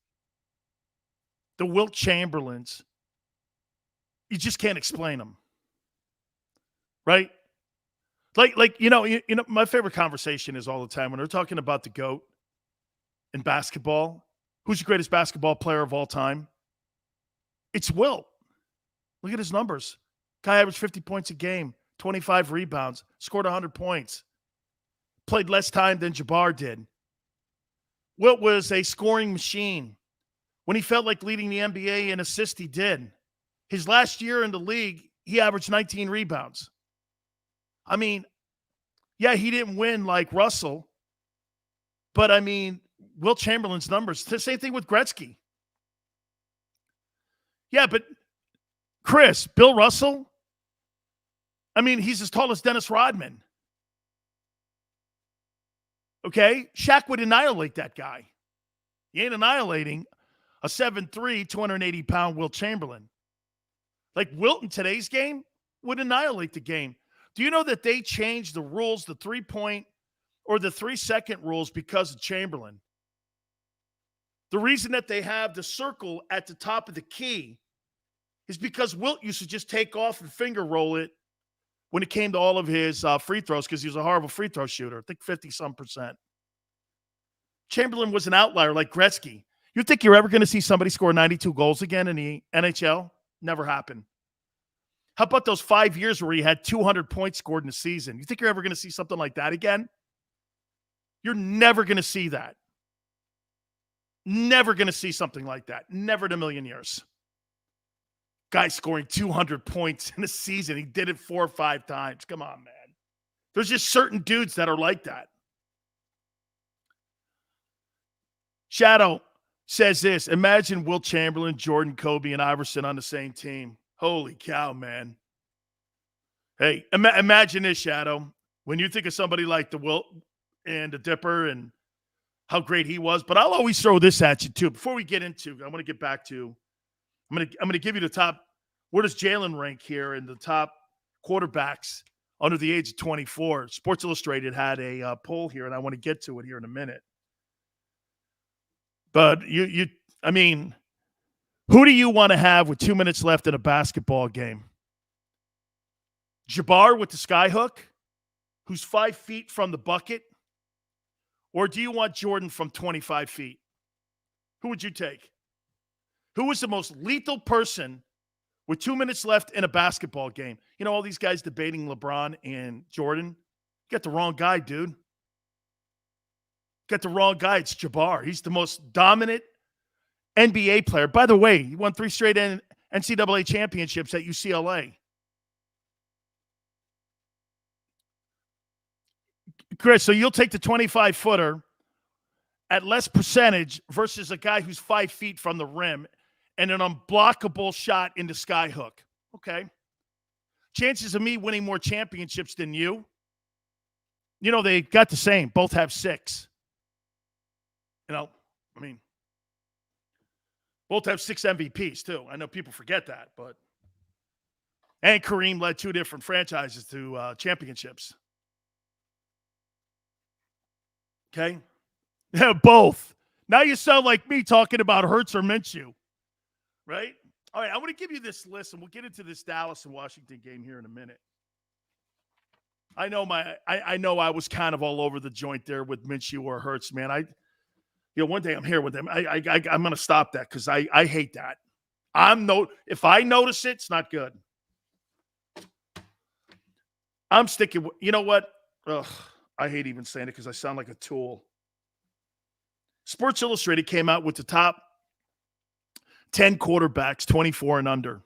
the Wilt Chamberlains. You just can't explain them. Right? Like you know, my favorite conversation is all the time when they're talking about the GOAT in basketball. Who's the greatest basketball player of all time? It's Wilt. Look at his numbers. Guy averaged 50 points a game, 25 rebounds, scored 100 points, played less time than Jabbar did. Wilt was a scoring machine. When he felt like leading the NBA in assists, he did. His last year in the league, he averaged 19 rebounds. I mean, yeah, he didn't win like Russell, but I mean, Wilt Chamberlain's numbers, the same thing with Gretzky. Yeah, but Chris, Bill Russell, I mean, he's as tall as Dennis Rodman. Okay? Shaq would annihilate that guy. He ain't annihilating a 7'3", 280-pound Wilt Chamberlain. Like Wilt in today's game would annihilate the game. Do you know that they changed the rules, the 3-point or the 3-second rules because of Chamberlain? The reason that they have the circle at the top of the key is because Wilt used to just take off and finger roll it when it came to all of his free throws because he was a horrible free throw shooter. I think 50-some%. Chamberlain was an outlier like Gretzky. You think you're ever going to see somebody score 92 goals again in the NHL? Never happened. How about those 5 years where he had 200 points scored in a season? You think you're ever going to see something like that again? You're never going to see that. Never going to see something like that. Never in a million years. Guy scoring 200 points in a season. He did it 4 or 5 times. Come on, man. There's just certain dudes that are like that. Shadow says this. Imagine Wilt Chamberlain, Jordan, Kobe, and Iverson on the same team. Holy cow, man. Hey, imagine this, Shadow. When you think of somebody like the Wilt and the Dipper and how great he was. But I'll always throw this at you, too. Before we get into, I want to get back to, I'm going to give you the top. Where does Jalen rank here in the top quarterbacks under the age of 24? Sports Illustrated had a poll here, and I want to get to it here in a minute. But I mean, who do you want to have with 2 minutes left in a basketball game? Jabbar with the skyhook, who's 5 feet from the bucket? Or do you want Jordan from 25 feet? Who would you take? Who was the most lethal person with 2 minutes left in a basketball game? You know, all these guys debating LeBron and Jordan. You got the wrong guy, dude. Got the wrong guy. It's Jabbar. He's the most dominant NBA player. By the way, he won 3 straight NCAA championships at UCLA. Chris, so you'll take the 25-footer at less percentage versus a guy who's 5 feet from the rim and an unblockable shot in the skyhook. Okay. Chances of me winning more championships than you, you know, they got the same. Both have 6. You know, I mean, both have 6 MVPs, too. I know people forget that, but. And Kareem led 2 different franchises to championships. Okay? Yeah, both. Now you sound like me talking about Hurts or Minshew. Right? All right, I want to give you this list, and we'll get into this Dallas and Washington game here in a minute. I know I was kind of all over the joint there with Minshew or Hurts, man. One day I'm here with them. I'm going to stop that because I hate that. If I notice it, it's not good. I'm sticking with, you know what? Ugh, I hate even saying it because I sound like a tool. Sports Illustrated came out with the top 10 quarterbacks, 24 and under.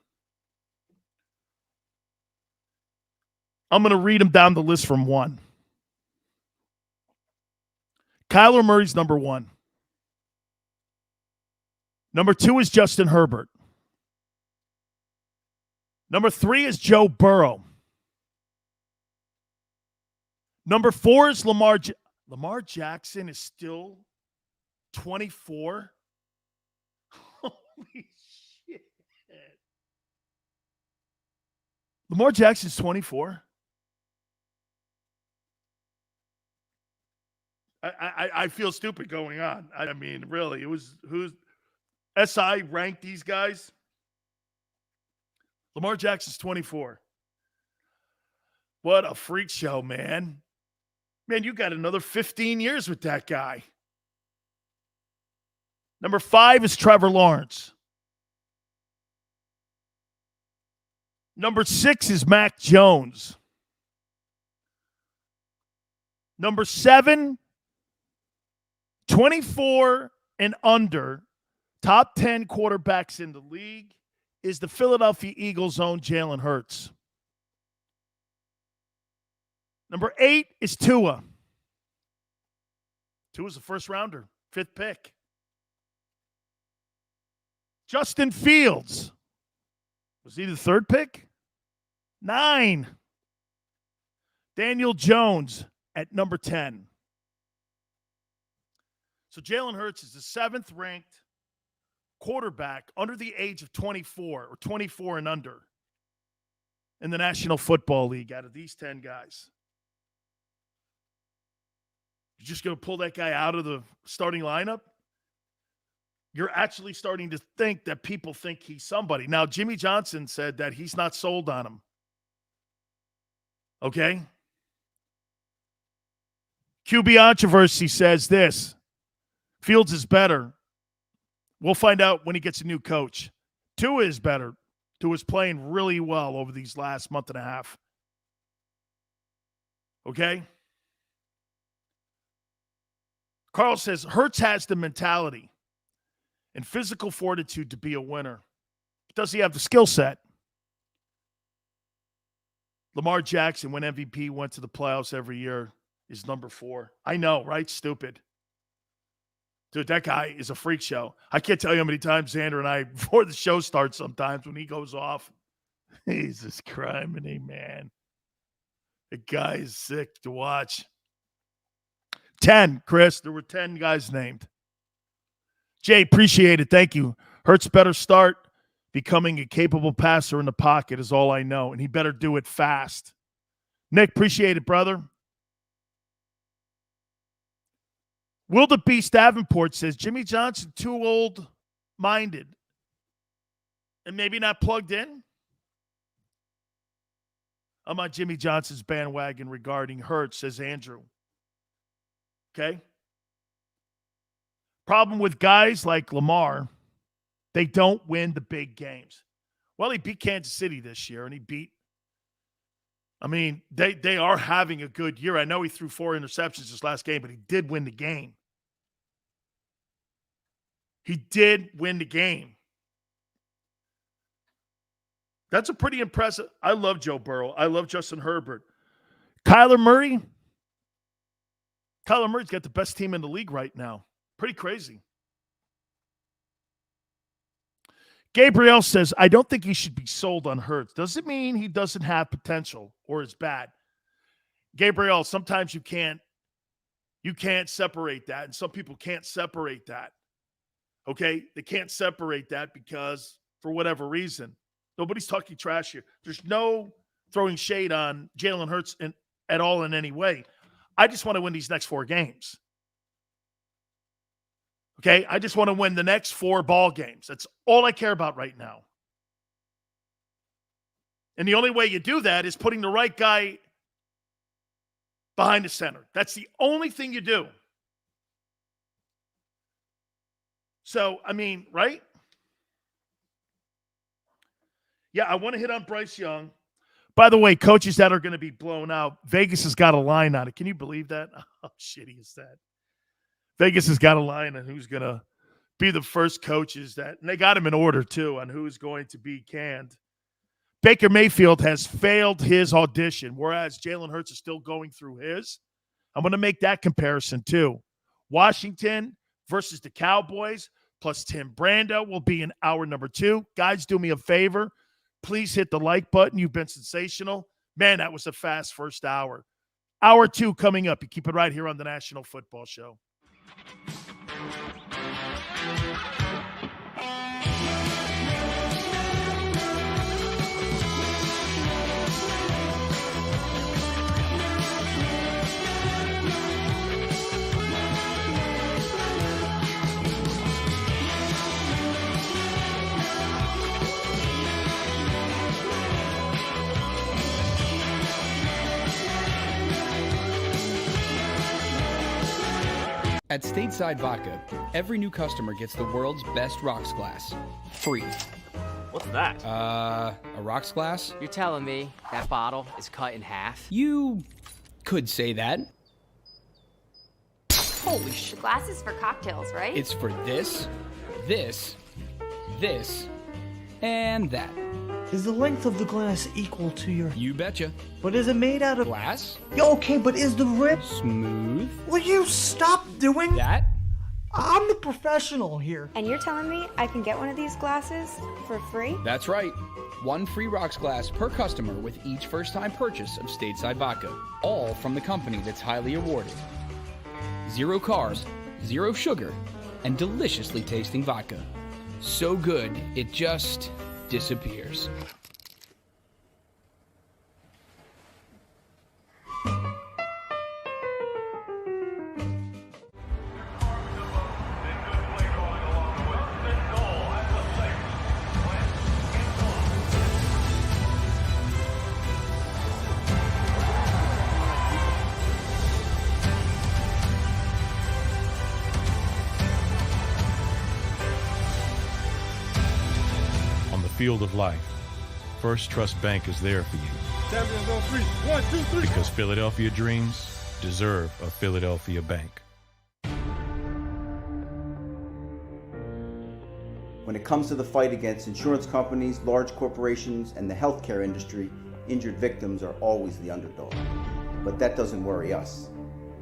I'm going to read them down the list from 1. Kyler Murray's number 1. Number 2 is Justin Herbert. Number 3 is Joe Burrow. Number 4 is Lamar Jackson is still 24. Holy shit. Lamar Jackson's 24. I feel stupid going on. I mean, really, it was who's SI ranked these guys. Lamar Jackson's 24. What a freak show, man. Man, you got another 15 years with that guy. Number 5 is Trevor Lawrence. Number 6 is Mac Jones. Number 7, 24 and under, top 10 quarterbacks in the league, is the Philadelphia Eagles' own Jalen Hurts. Number 8 is Tua. Tua's a first rounder, 5th pick. Justin Fields. Was he the 3rd pick? 9. Daniel Jones at number 10. So Jalen Hurts is the 7th ranked quarterback under the age of 24 or 24 and under in the National Football League out of these 10 guys. You're just going to pull that guy out of the starting lineup? You're actually starting to think that people think he's somebody. Now, Jimmy Johnson said that he's not sold on him. Okay? QB Controversy says this. Fields is better. We'll find out when he gets a new coach. Tua is better. Tua's playing really well over these last month and a half. Okay? Carl says, Hurts has the mentality and physical fortitude to be a winner. Does he have the skill set? Lamar Jackson, when MVP, went to the playoffs every year, is number 4. I know, right? Stupid. Dude, that guy is a freak show. I can't tell you how many times Xander and I, before the show starts sometimes, when he goes off, Jesus criminy, man. The guy is sick to watch. 10, Chris. There were 10 guys named. Jay, appreciate it. Thank you. Hurts better start becoming a capable passer in the pocket is all I know, and he better do it fast. Nick, appreciate it, brother. Will the Beast Davenport says, Jimmy Johnson too old-minded and maybe not plugged in? I'm on Jimmy Johnson's bandwagon regarding Hurts, says Andrew. Okay? Problem with guys like Lamar, they don't win the big games. Well, he beat Kansas City this year, and they are having a good year. I know he threw 4 interceptions this last game, but he did win the game. He did win the game. That's a pretty impressive. I love Joe Burrow. I love Justin Herbert. Kyler Murray's got the best team in the league right now. Pretty crazy. Gabriel says, I don't think he should be sold on Hurts. Does it mean he doesn't have potential or is bad? Gabriel, sometimes you can't separate that, and some people can't separate that. Okay? They can't separate that because, for whatever reason, nobody's talking trash here. There's no throwing shade on Jalen Hurts at all in any way. I just want to win these next 4 games. Okay? I just want to win the next 4 ball games. That's all I care about right now. And the only way you do that is putting the right guy behind the center. That's the only thing you do. So, right? Yeah, I want to hit on Bryce Young. By the way, coaches that are going to be blown out, Vegas has got a line on it. Can you believe that? How shitty is that? Vegas has got a line on who's going to be the first coaches that, and they got him in order too, on who's going to be canned. Baker Mayfield has failed his audition, whereas Jalen Hurts is still going through his. I'm going to make that comparison too. Washington versus the Cowboys plus Tim Brando will be in hour number 2. Guys, do me a favor. Please hit the like button. You've been sensational. Man, that was a fast first hour. Hour 2 coming up. You keep it right here on the National Football Show. At Stateside Vodka, every new customer gets the world's best rocks glass, free. What's that? A rocks glass? You're telling me that bottle is cut in half? You could say that. Holy shit. The glass is for cocktails, right? It's for this, this, and that. Is the length of the glass equal to your... You betcha. But is it made out of... Glass? Yeah, okay, but is the rim... Smooth? Will you stop doing... That? I'm the professional here. And you're telling me I can get one of these glasses for free? That's right. 1 free rocks glass per customer with each first-time purchase of Stateside Vodka. All from the company that's highly awarded. 0 carbs, 0 sugar, and deliciously tasting vodka. So good, it just disappears. Field of life, First Trust Bank is there for you. Champions on 3. 1, 2, 3. Because Philadelphia dreams deserve a Philadelphia bank. When it comes to the fight against insurance companies, large corporations, and the healthcare industry, injured victims are always the underdog. But that doesn't worry us.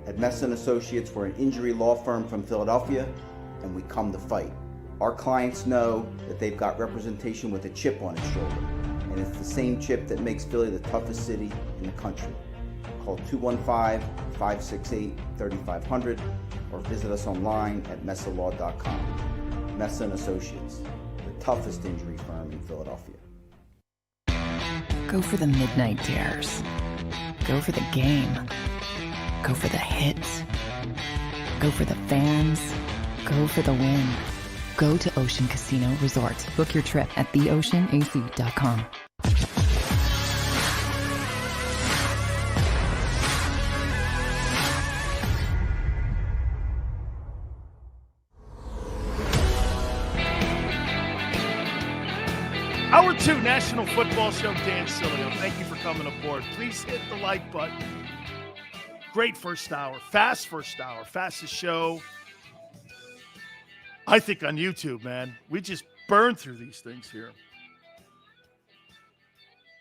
At Messon Associates, we're an injury law firm from Philadelphia, and we come to fight. Our clients know that they've got representation with a chip on its shoulder, and it's the same chip that makes Philly the toughest city in the country. Call 215-568-3500 or visit us online at messalaw.com. Messon Associates, the toughest injury firm in Philadelphia. Go for the midnight dares. Go for the game. Go for the hits. Go for the fans. Go for the win. Go to Ocean Casino Resort. Book your trip at theoceanac.com. Hour 2, National Football Show, Dan Sileo. Thank you for coming aboard. Please hit the like button. Great first hour. Fast first hour. Fastest show, I think, on YouTube, man. We just burn through these things here.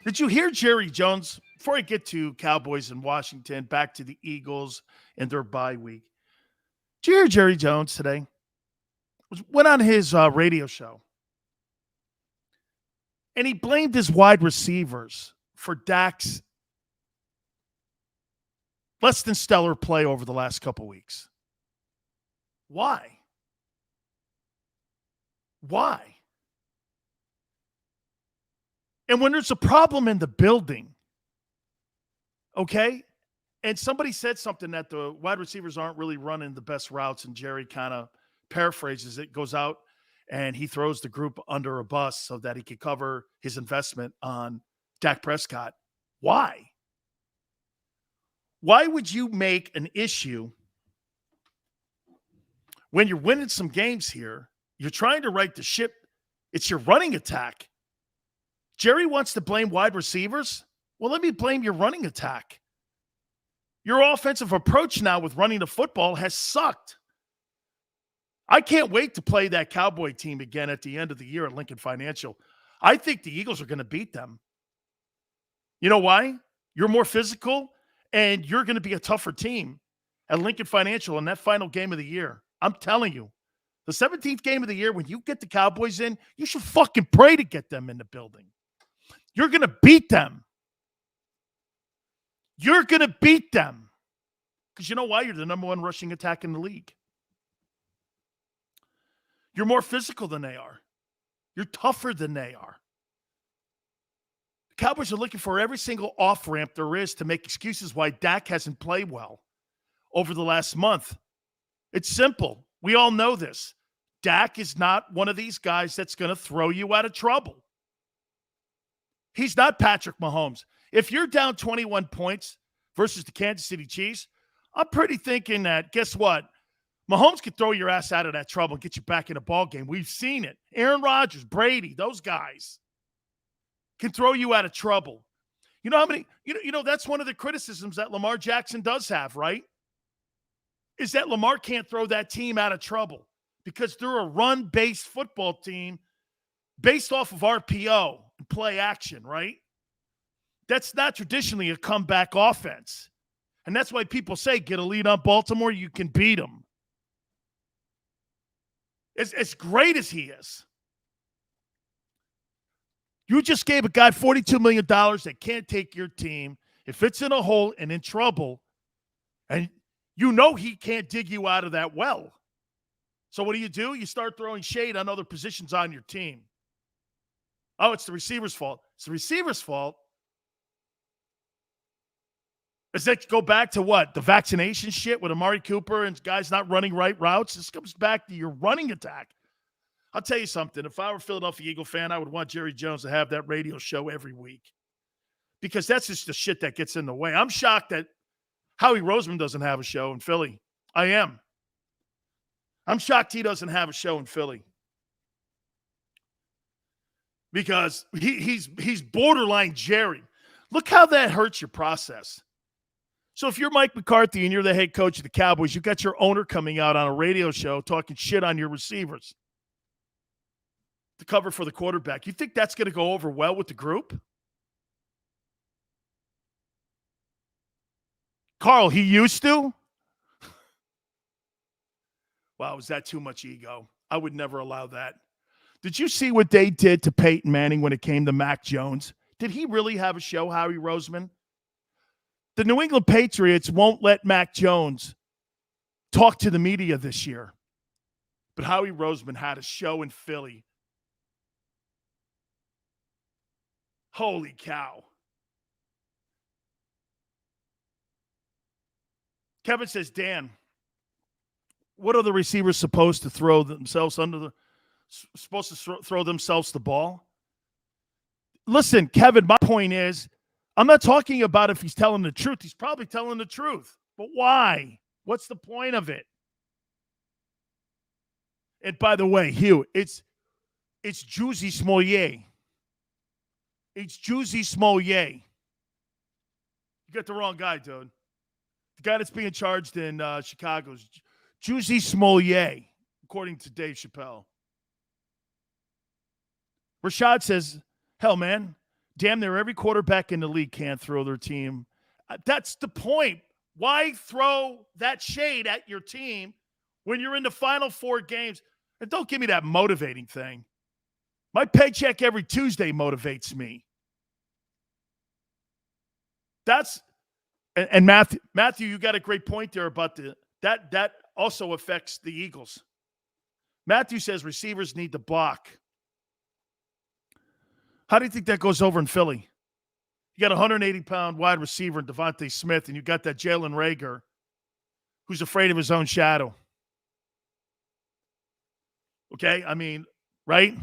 Did you hear Jerry Jones? Before I get to Cowboys in Washington, back to the Eagles and their bye week. Did you hear Jerry Jones today? Went on his radio show. And he blamed his wide receivers for Dak's less than stellar play over the last couple weeks. Why? Why? And when there's a problem in the building, okay, and somebody said something that the wide receivers aren't really running the best routes, and Jerry kind of paraphrases it, goes out, and he throws the group under a bus so that he could cover his investment on Dak Prescott. Why? Why would you make an issue when you're winning some games here? You're trying to right the ship. It's your running attack. Jerry wants to blame wide receivers. Well, let me blame your running attack. Your offensive approach now with running the football has sucked. I can't wait to play that Cowboy team again at the end of the year at Lincoln Financial. I think the Eagles are going to beat them. You know why? You're more physical, and you're going to be a tougher team at Lincoln Financial in that final game of the year. I'm telling you, the 17th game of the year, when you get the Cowboys in, you should fucking pray to get them in the building. You're going to beat them. You're going to beat them. Because you know why? You're the number one rushing attack in the league. You're more physical than they are. You're tougher than they are. The Cowboys are looking for every single off-ramp there is to make excuses why Dak hasn't played well over the last month. It's simple. We all know this. Dak is not one of these guys that's going to throw you out of trouble. He's not Patrick Mahomes. If you're down 21 points versus the Kansas City Chiefs, I'm pretty thinking that, guess what? Mahomes could throw your ass out of that trouble and get you back in a ball game. We've seen it. Aaron Rodgers, Brady, those guys can throw you out of trouble. You know how many, you know, that's one of the criticisms that Lamar Jackson does have, right? Is that Lamar can't throw that team out of trouble because they're a run-based football team based off of RPO and play action, right? That's not traditionally a comeback offense. And that's why people say, get a lead on Baltimore, you can beat them. As great as he is, you just gave a guy $42 million that can't take your team. If it's in a hole and in trouble, and you know he can't dig you out of that well. So what do? You start throwing shade on other positions on your team. Oh, it's the receiver's fault. It's the receiver's fault. Does that go back to what? The vaccination shit with Amari Cooper and guys not running right routes? This comes back to your running attack. I'll tell you something. If I were a Philadelphia Eagle fan, I would want Jerry Jones to have that radio show every week because that's just the shit that gets in the way. I'm shocked that Howie Roseman doesn't have a show in Philly. I am. I'm shocked he doesn't have a show in Philly because he's borderline Jerry. Look how that hurts your process. So if you're Mike McCarthy and you're the head coach of the Cowboys, you've got your owner coming out on a radio show talking shit on your receivers to cover for the quarterback. You think that's going to go over well with the group? Carl, he used to? Wow, is that too much ego? I would never allow that. Did you see what they did to Peyton Manning when it came to Mac Jones? Did he really have a show, Howie Roseman? The New England Patriots won't let Mac Jones talk to the media this year. But Howie Roseman had a show in Philly. Holy cow. Kevin says, Dan, what are the receivers supposed to throw themselves throw themselves the ball? Listen, Kevin, my point is, I'm not talking about if he's telling the truth. He's probably telling the truth. But why? What's the point of it? And by the way, Hugh, it's Juicy Smollett. It's Juicy Smollett. You got the wrong guy, dude. The guy that's being charged in Chicago is Juicy Smollett, according to Dave Chappelle. Rashad says, hell, man, damn near every quarterback in the league can't throw their team. That's the point. Why throw that shade at your team when you're in the final 4 games? And don't give me that motivating thing. My paycheck every Tuesday motivates me. And Matthew, you got a great point there about that also affects the Eagles. Matthew says receivers need to block. How do you think that goes over in Philly? You got a 180-pound wide receiver in Devontae Smith, and you got that Jalen Reagor who's afraid of his own shadow. Okay? I mean, right?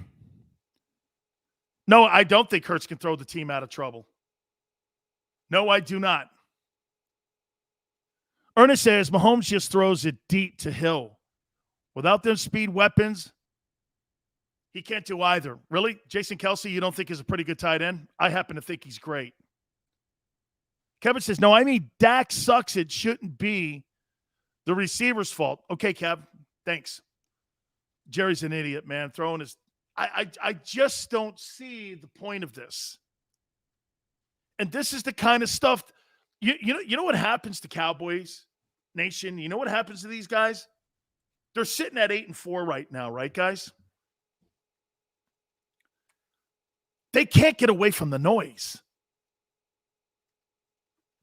No, I don't think Hurts can throw the team out of trouble. No, I do not. Ernest says Mahomes just throws it deep to Hill. Without them speed weapons, he can't do either. Really? Jason Kelce, you don't think is a pretty good tight end? I happen to think he's great. Kevin says, no, I mean, Dak sucks. It shouldn't be the receiver's fault. Okay, Kev, thanks. Jerry's an idiot, man. Throwing his I just don't see the point of this. And this is the kind of stuff you know what happens to Cowboys Nation? You know what happens to these guys? They're sitting at 8-4 right now, right, guys? They can't get away from the noise.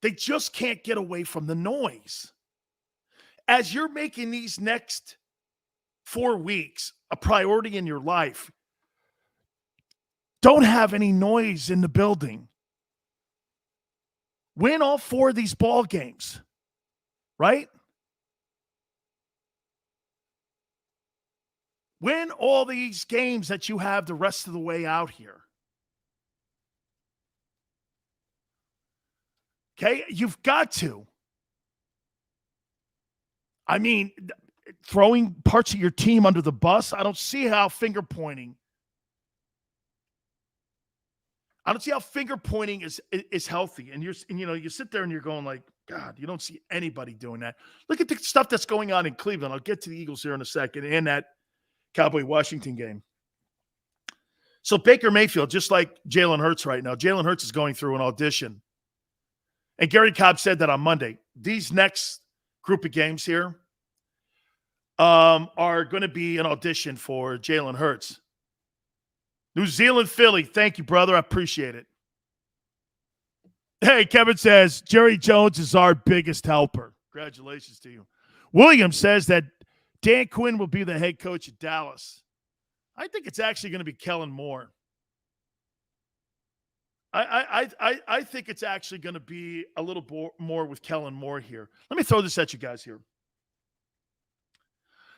They just can't get away from the noise. As you're making these next 4 weeks a priority in your life, don't have any noise in the building. Win all 4 of these ball games, right? Win all these games that you have the rest of the way out here. Okay? You've got to. I mean, throwing parts of your team under the bus, I don't see how finger pointing is healthy. And you sit there and you're going like, God, you don't see anybody doing that. Look at the stuff that's going on in Cleveland. I'll get to the Eagles here in a second and that Cowboy-Washington game. So Baker Mayfield, just like Jalen Hurts right now, Jalen Hurts is going through an audition. And Gary Cobb said that on Monday. These next group of games here are going to be an audition for Jalen Hurts. New Zealand, Philly. Thank you, brother. I appreciate it. Hey, Kevin says, Jerry Jones is our biggest helper. Congratulations to you. William says that Dan Quinn will be the head coach at Dallas. I think it's actually going to be Kellen Moore. I think it's actually going to be a little more with Kellen Moore here. Let me throw this at you guys here.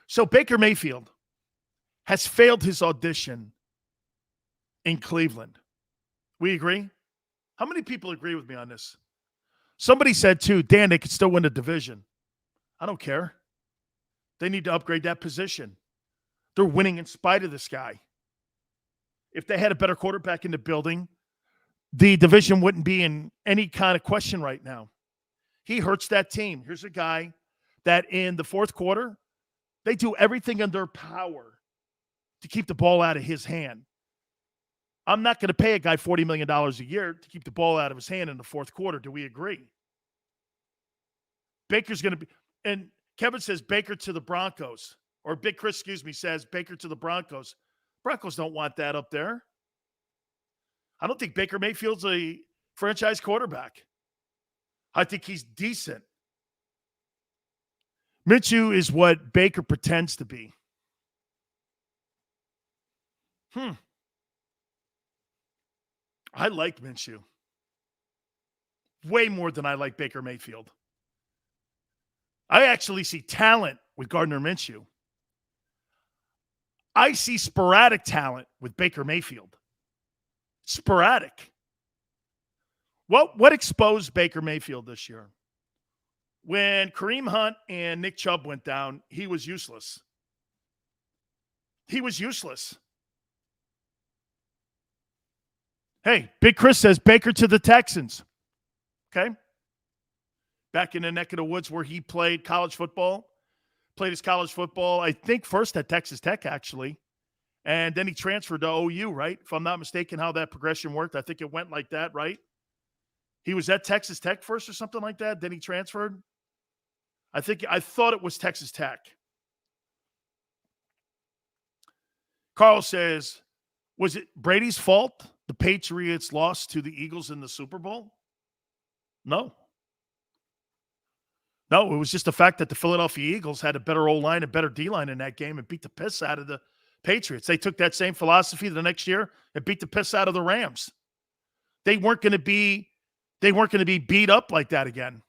So Baker Mayfield has failed his audition in Cleveland. We agree? How many people agree with me on this? Somebody said, too, Dan, they could still win the division. I don't care. They need to upgrade that position. They're winning in spite of this guy. If they had a better quarterback in the building, the division wouldn't be in any kind of question right now. He hurts that team. Here's a guy that in the fourth quarter, they do everything in their power to keep the ball out of his hand. I'm not going to pay a guy $40 million a year to keep the ball out of his hand in the fourth quarter. Do we agree? Baker's going to be – and Kevin says Baker to the Broncos. Or Big Chris, says Baker to the Broncos. Broncos don't want that up there. I don't think Baker Mayfield's a franchise quarterback. I think he's decent. Minshew is what Baker pretends to be. I like Minshew. Way more than I like Baker Mayfield. I actually see talent with Gardner Minshew. I see sporadic talent with Baker Mayfield. Sporadic. What exposed Baker Mayfield this year? When Kareem Hunt and Nick Chubb went down, he was useless. He was useless. Hey, Big Chris says Baker to the Texans. Okay? Back in the neck of the woods where he played college football. Played his college football, I think, first at Texas Tech, actually. And then he transferred to OU, right? If I'm not mistaken how that progression worked. I think it went like that, right? He was at Texas Tech first or something like that. Then he transferred. I thought it was Texas Tech. Carl says, was it Brady's fault the Patriots lost to the Eagles in the Super Bowl? No. No, it was just the fact that the Philadelphia Eagles had a better O-line and better D-line in that game and beat the piss out of the Patriots. They took that same philosophy the next year and beat the piss out of the Rams. They weren't going to be beat up like that again.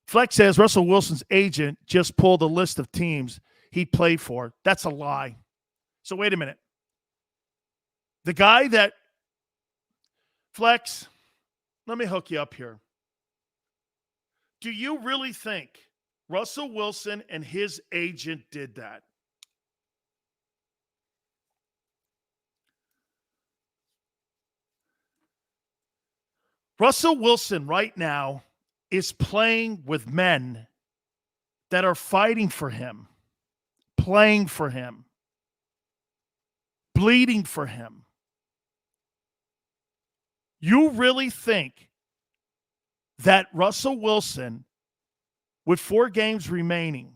Flex says Russell Wilson's agent just pulled a list of teams he played for. That's a lie. So wait a minute. The guy that Flex, let me hook you up here. Do you really think Russell Wilson and his agent did that? Russell Wilson right now is playing with men that are fighting for him. playing for him, bleeding for him. You really think that Russell Wilson, with 4 games remaining,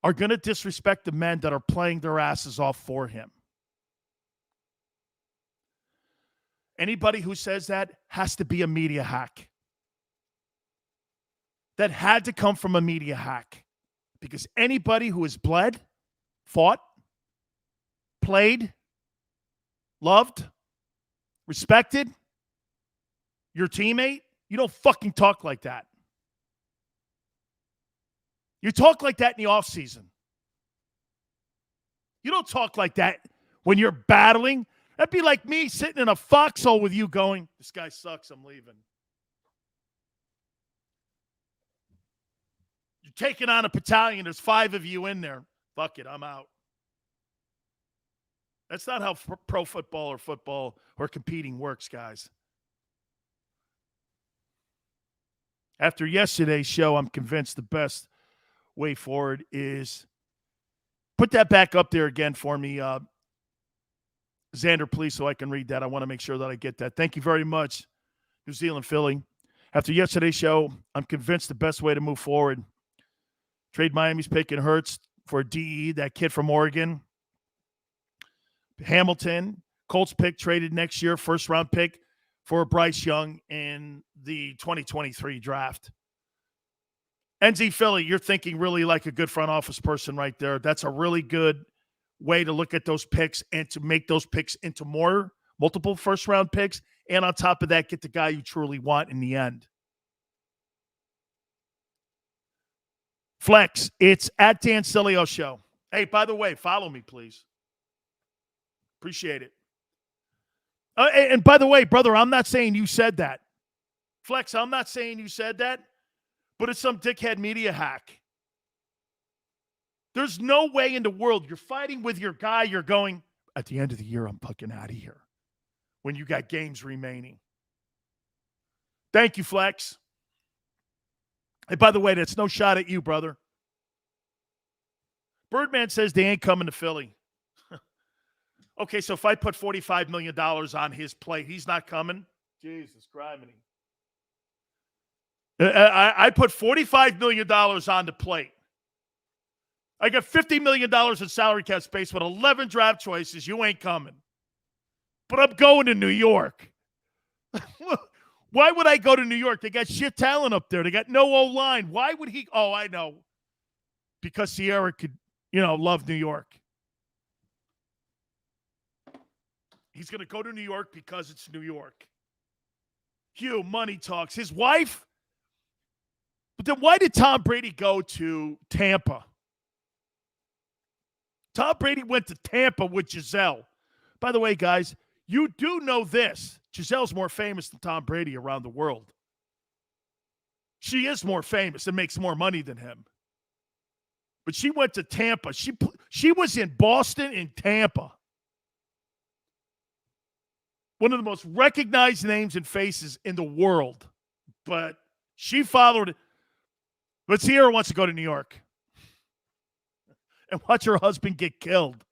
are going to disrespect the men that are playing their asses off for him? Anybody who says that has to be a media hack. That had to come from a media hack. Because anybody who has bled, fought, played, loved, respected your teammate, you don't fucking talk like that. You talk like that in the offseason. You don't talk like that when you're battling. That'd be like me sitting in a foxhole with you going, this guy sucks, I'm leaving. You're taking on a battalion, there's 5 of you in there. Fuck it, I'm out. That's not how pro football or competing works, guys. After yesterday's show, I'm convinced the best way forward is put that back up there again for me, Xander, please, so I can read that. I want to make sure that I get that. Thank you very much, New Zealand Philly. After yesterday's show, I'm convinced the best way to move forward. Trade Miami's picking Hurts for DE, that kid from Oregon. Hamilton, Colts pick traded next year, first-round pick for Bryce Young in the 2023 draft. NZ Philly, you're thinking really like a good front office person right there. That's a really good way to look at those picks and to make those picks into multiple first-round picks, and on top of that, get the guy you truly want in the end. Flex, it's at Dan Sileo Show. Hey, by the way, follow me, please. Appreciate it. And by the way, brother, I'm not saying you said that. Flex, I'm not saying you said that, but it's some dickhead media hack. There's no way in the world you're fighting with your guy, you're going, at the end of the year, I'm fucking out of here when you got games remaining. Thank you, Flex. Hey, by the way, that's no shot at you, brother. Birdman says they ain't coming to Philly. Okay, so if I put $45 million on his plate, he's not coming? Jesus Christ. I put $45 million on the plate. I got $50 million in salary cap space with 11 draft choices. You ain't coming. But I'm going to New York. Why would I go to New York? They got shit talent up there. They got no O-line. Why would he? Oh, I know. Because Sierra could, love New York. He's going to go to New York because it's New York. Hugh, money talks. His wife? But then why did Tom Brady go to Tampa? Tom Brady went to Tampa with Giselle. By the way, guys, you do know this. Giselle's more famous than Tom Brady around the world. She is more famous and makes more money than him. But she went to Tampa. She was in Boston and Tampa. One of the most recognized names and faces in the world. But she followed. But Sierra wants to go to New York and watch her husband get killed.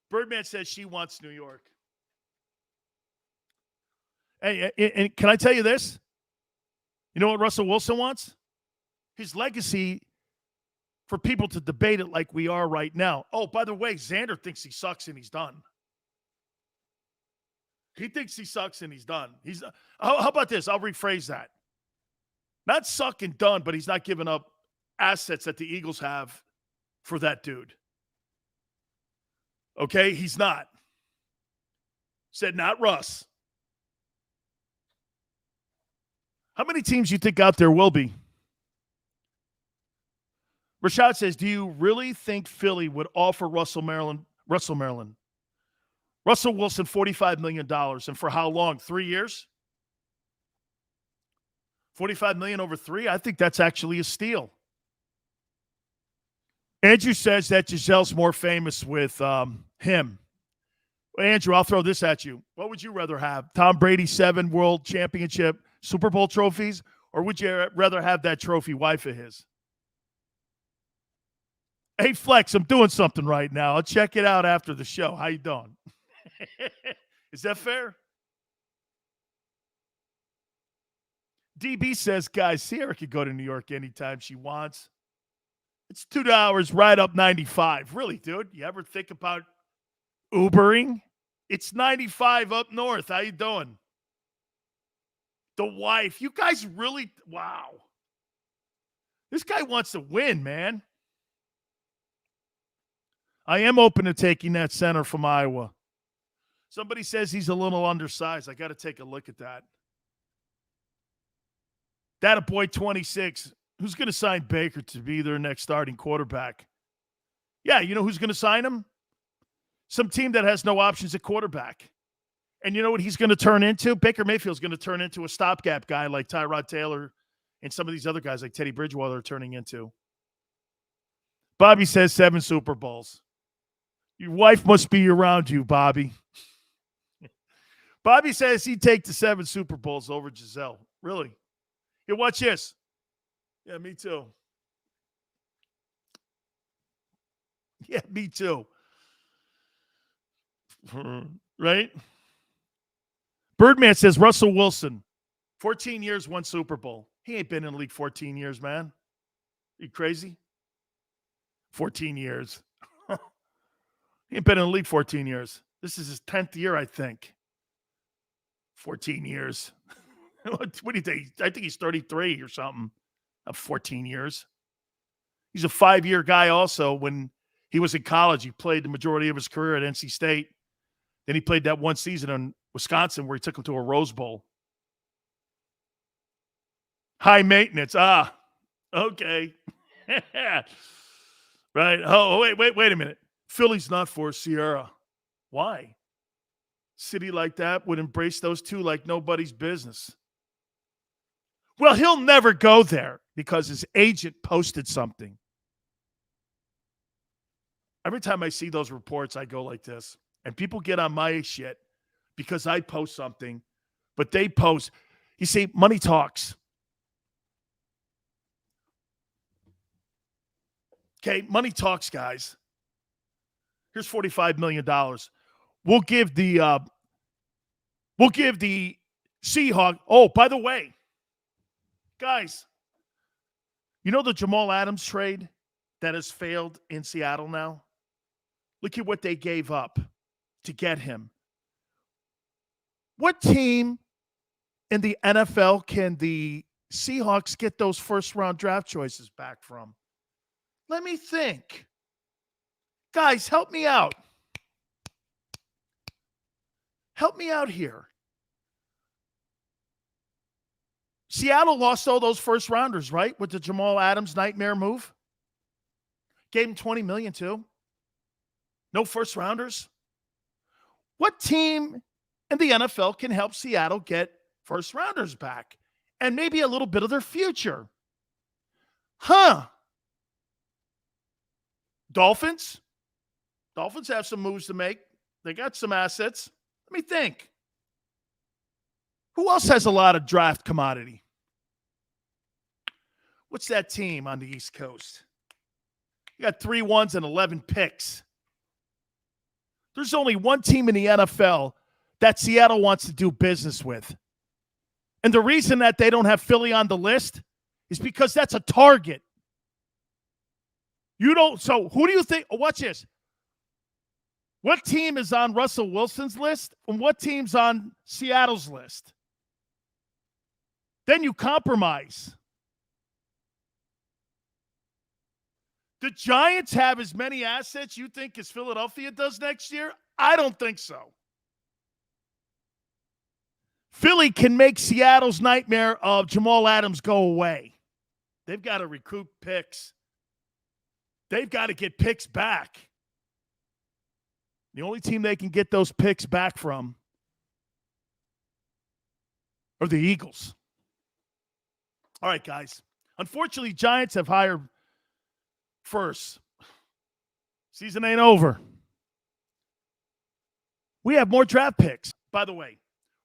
Birdman says she wants New York. Hey, and can I tell you this? You know what Russell Wilson wants? His legacy for people to debate it like we are right now. Oh, by the way, Xander thinks he sucks and he's done. He thinks he sucks and he's done. How about this? I'll rephrase that. Not suck and done, but he's not giving up assets that the Eagles have for that dude. Okay? He's not. Said not Russ. How many teams do you think out there will be? Rashad says, do you really think Philly would offer Russell Wilson $45 million? And for how long? 3 years? $45 million over 3? I think that's actually a steal. Andrew says that Giselle's more famous with him. Andrew, I'll throw this at you. What would you rather have? Tom Brady 7 World Championship Super Bowl trophies? Or would you rather have that trophy wife of his? Hey, Flex, I'm doing something right now. I'll check it out after the show. How you doing? Is that fair? DB says, guys, Sierra could go to New York anytime she wants. It's 2 hours right up 95. Really, dude? You ever think about Ubering? It's 95 up north. How you doing? The wife. You guys really, wow. This guy wants to win, man. I am open to taking that center from Iowa. Somebody says he's a little undersized. I got to take a look at that. That boy 26. Who's going to sign Baker to be their next starting quarterback? Yeah, you know who's going to sign him? Some team that has no options at quarterback. And you know what he's going to turn into? Baker Mayfield's going to turn into a stopgap guy like Tyrod Taylor and some of these other guys like Teddy Bridgewater are turning into. Bobby says 7 Super Bowls. Your wife must be around you, Bobby. Bobby says he'd take the 7 Super Bowls over Giselle. Really? Here, watch this. Yeah, me too. Yeah, me too. Right? Birdman says Russell Wilson, 14 years, 1 Super Bowl. He ain't been in the league 14 years, man. Are you crazy? 14 years. He ain't been in the league 14 years. This is his 10th year, I think. 14 years. What do you think? I think he's 33 or something. 14 years. He's a 5-year guy also. When he was in college, he played the majority of his career at NC State. Then he played that one season in Wisconsin where he took him to a Rose Bowl. High maintenance. Okay. Right. Oh, wait a minute. Philly's not for Sierra. Why? City like that would embrace those two like nobody's business. Well, he'll never go there because his agent posted something. Every time I see those reports, I go like this. And people get on my shit because I post something, but they post. You see, money talks. Okay, money talks, guys. Here's $45 million. We'll give the Seahawks. Oh, by the way, guys, you know the Jamal Adams trade that has failed in Seattle now? Look at what they gave up to get him. What team in the NFL can the Seahawks get those first-round draft choices back from? Let me think. Guys, help me out. Help me out here. Seattle lost all those first-rounders, right, with the Jamal Adams nightmare move? Gave him $20 million, too. No first-rounders. What team in the NFL can help Seattle get first-rounders back and maybe a little bit of their future? Dolphins? Dolphins have some moves to make. They got some assets. Let me think. Who else has a lot of draft commodity? What's that team on the East Coast? You got 3 1s and 11 picks. There's only one team in the NFL that Seattle wants to do business with. And the reason that they don't have Philly on the list is because that's a target. So who do you think? Watch this. What team is on Russell Wilson's list and what team's on Seattle's list? Then you compromise. The Giants have as many assets you think as Philadelphia does next year? I don't think so. Philly can make Seattle's nightmare of Jamal Adams go away. They've got to recruit picks. They've got to get picks back. The only team they can get those picks back from are the Eagles. All right, guys. Unfortunately, Giants have hired first. Season ain't over. We have more draft picks. By the way,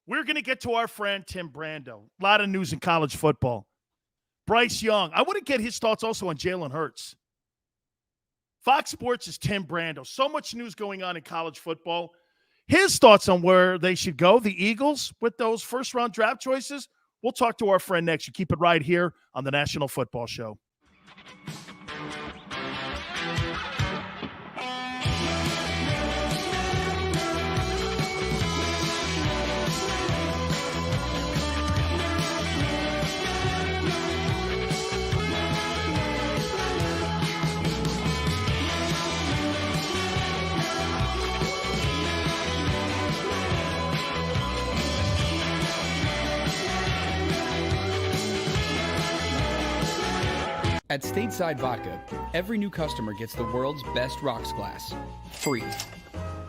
we're going to get to our friend Tim Brando. A lot of news in college football. Bryce Young. I want to get his thoughts also on Jalen Hurts. Fox Sports' Tim Brando. So much news going on in college football. His thoughts on where they should go, the Eagles, with those first-round draft choices. We'll talk to our friend next. You keep it right here on the National Football Show. At Stateside Vodka, every new customer gets the world's best rocks glass. Free.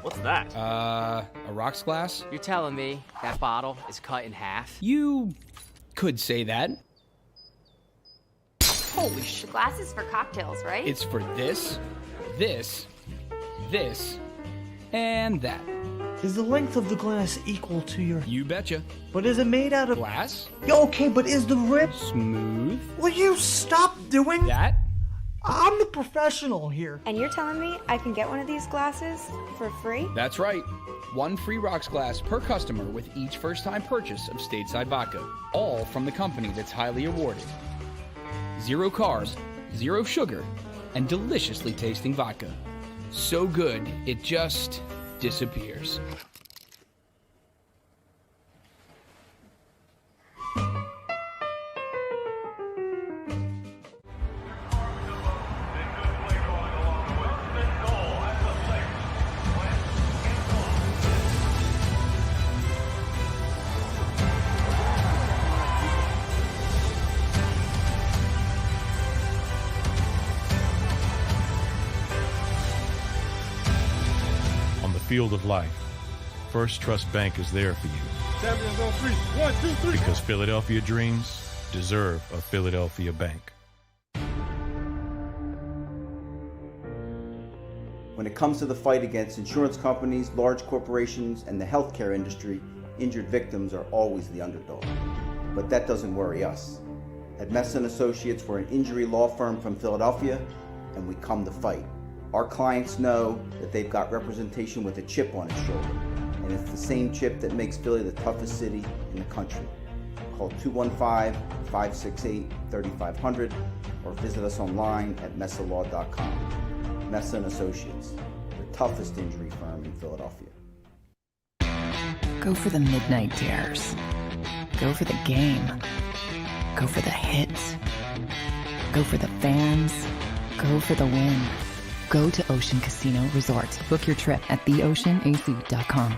What's that? A rocks glass? You're telling me that bottle is cut in half? You could say that. Holy shit. Glasses for cocktails, right? It's for this, this, and that. Is the length of the glass equal to your... You betcha. But is it made out of... Glass? Yeah, okay, but is the rip... Smooth? Will you stop doing... That? I'm the professional here. And you're telling me I can get one of these glasses for free? That's right. One free rocks glass per customer with each first-time purchase of Stateside Vodka. All from the company that's highly awarded. 0 carbs, 0 sugar, and deliciously tasting vodka. So good, it just disappears. Field of life, First Trust Bank is there for you. Champions on 3. 1, 2, 3. Because Philadelphia dreams deserve a Philadelphia bank. When it comes to the fight against insurance companies, large corporations, and the healthcare industry, injured victims are always the underdog. But that doesn't worry us. At Messon Associates, we're an injury law firm from Philadelphia, and we come to fight. Our clients know that they've got representation with a chip on its shoulder, and it's the same chip that makes Philly the toughest city in the country. Call 215-568-3500 or visit us online at messalaw.com. Messon Associates, the toughest injury firm in Philadelphia. Go for the midnight dares. Go for the game. Go for the hits. Go for the fans. Go for the win. Go to Ocean Casino Resort. Book your trip at theoceanac.com.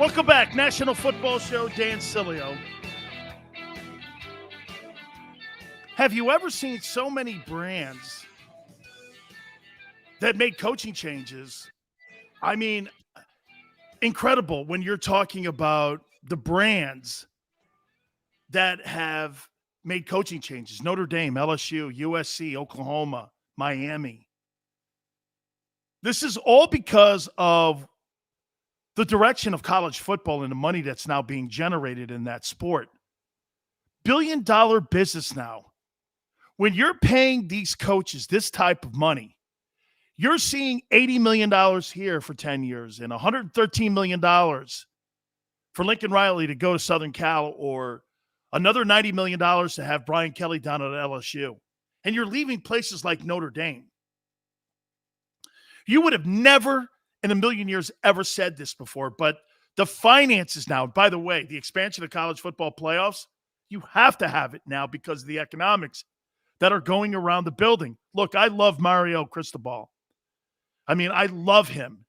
Welcome back. National Football Show, Dan Sileo. Have you ever seen so many brands that made coaching changes? I mean, incredible when you're talking about the brands that have made coaching changes. Notre Dame, LSU, USC, Oklahoma, Miami. This is all because of the direction of college football and the money that's now being generated in that sport. Billion-dollar business now. When you're paying these coaches this type of money, you're seeing $80 million here for 10 years and $113 million for Lincoln Riley to go to Southern Cal, or another $90 million to have Brian Kelly down at LSU. And you're leaving places like Notre Dame. You would have never in a million years ever said this before, but the finances now, by the way, the expansion of college football playoffs, you have to have it now because of the economics that are going around the building. Look, I love Mario Cristobal. I mean, I love him.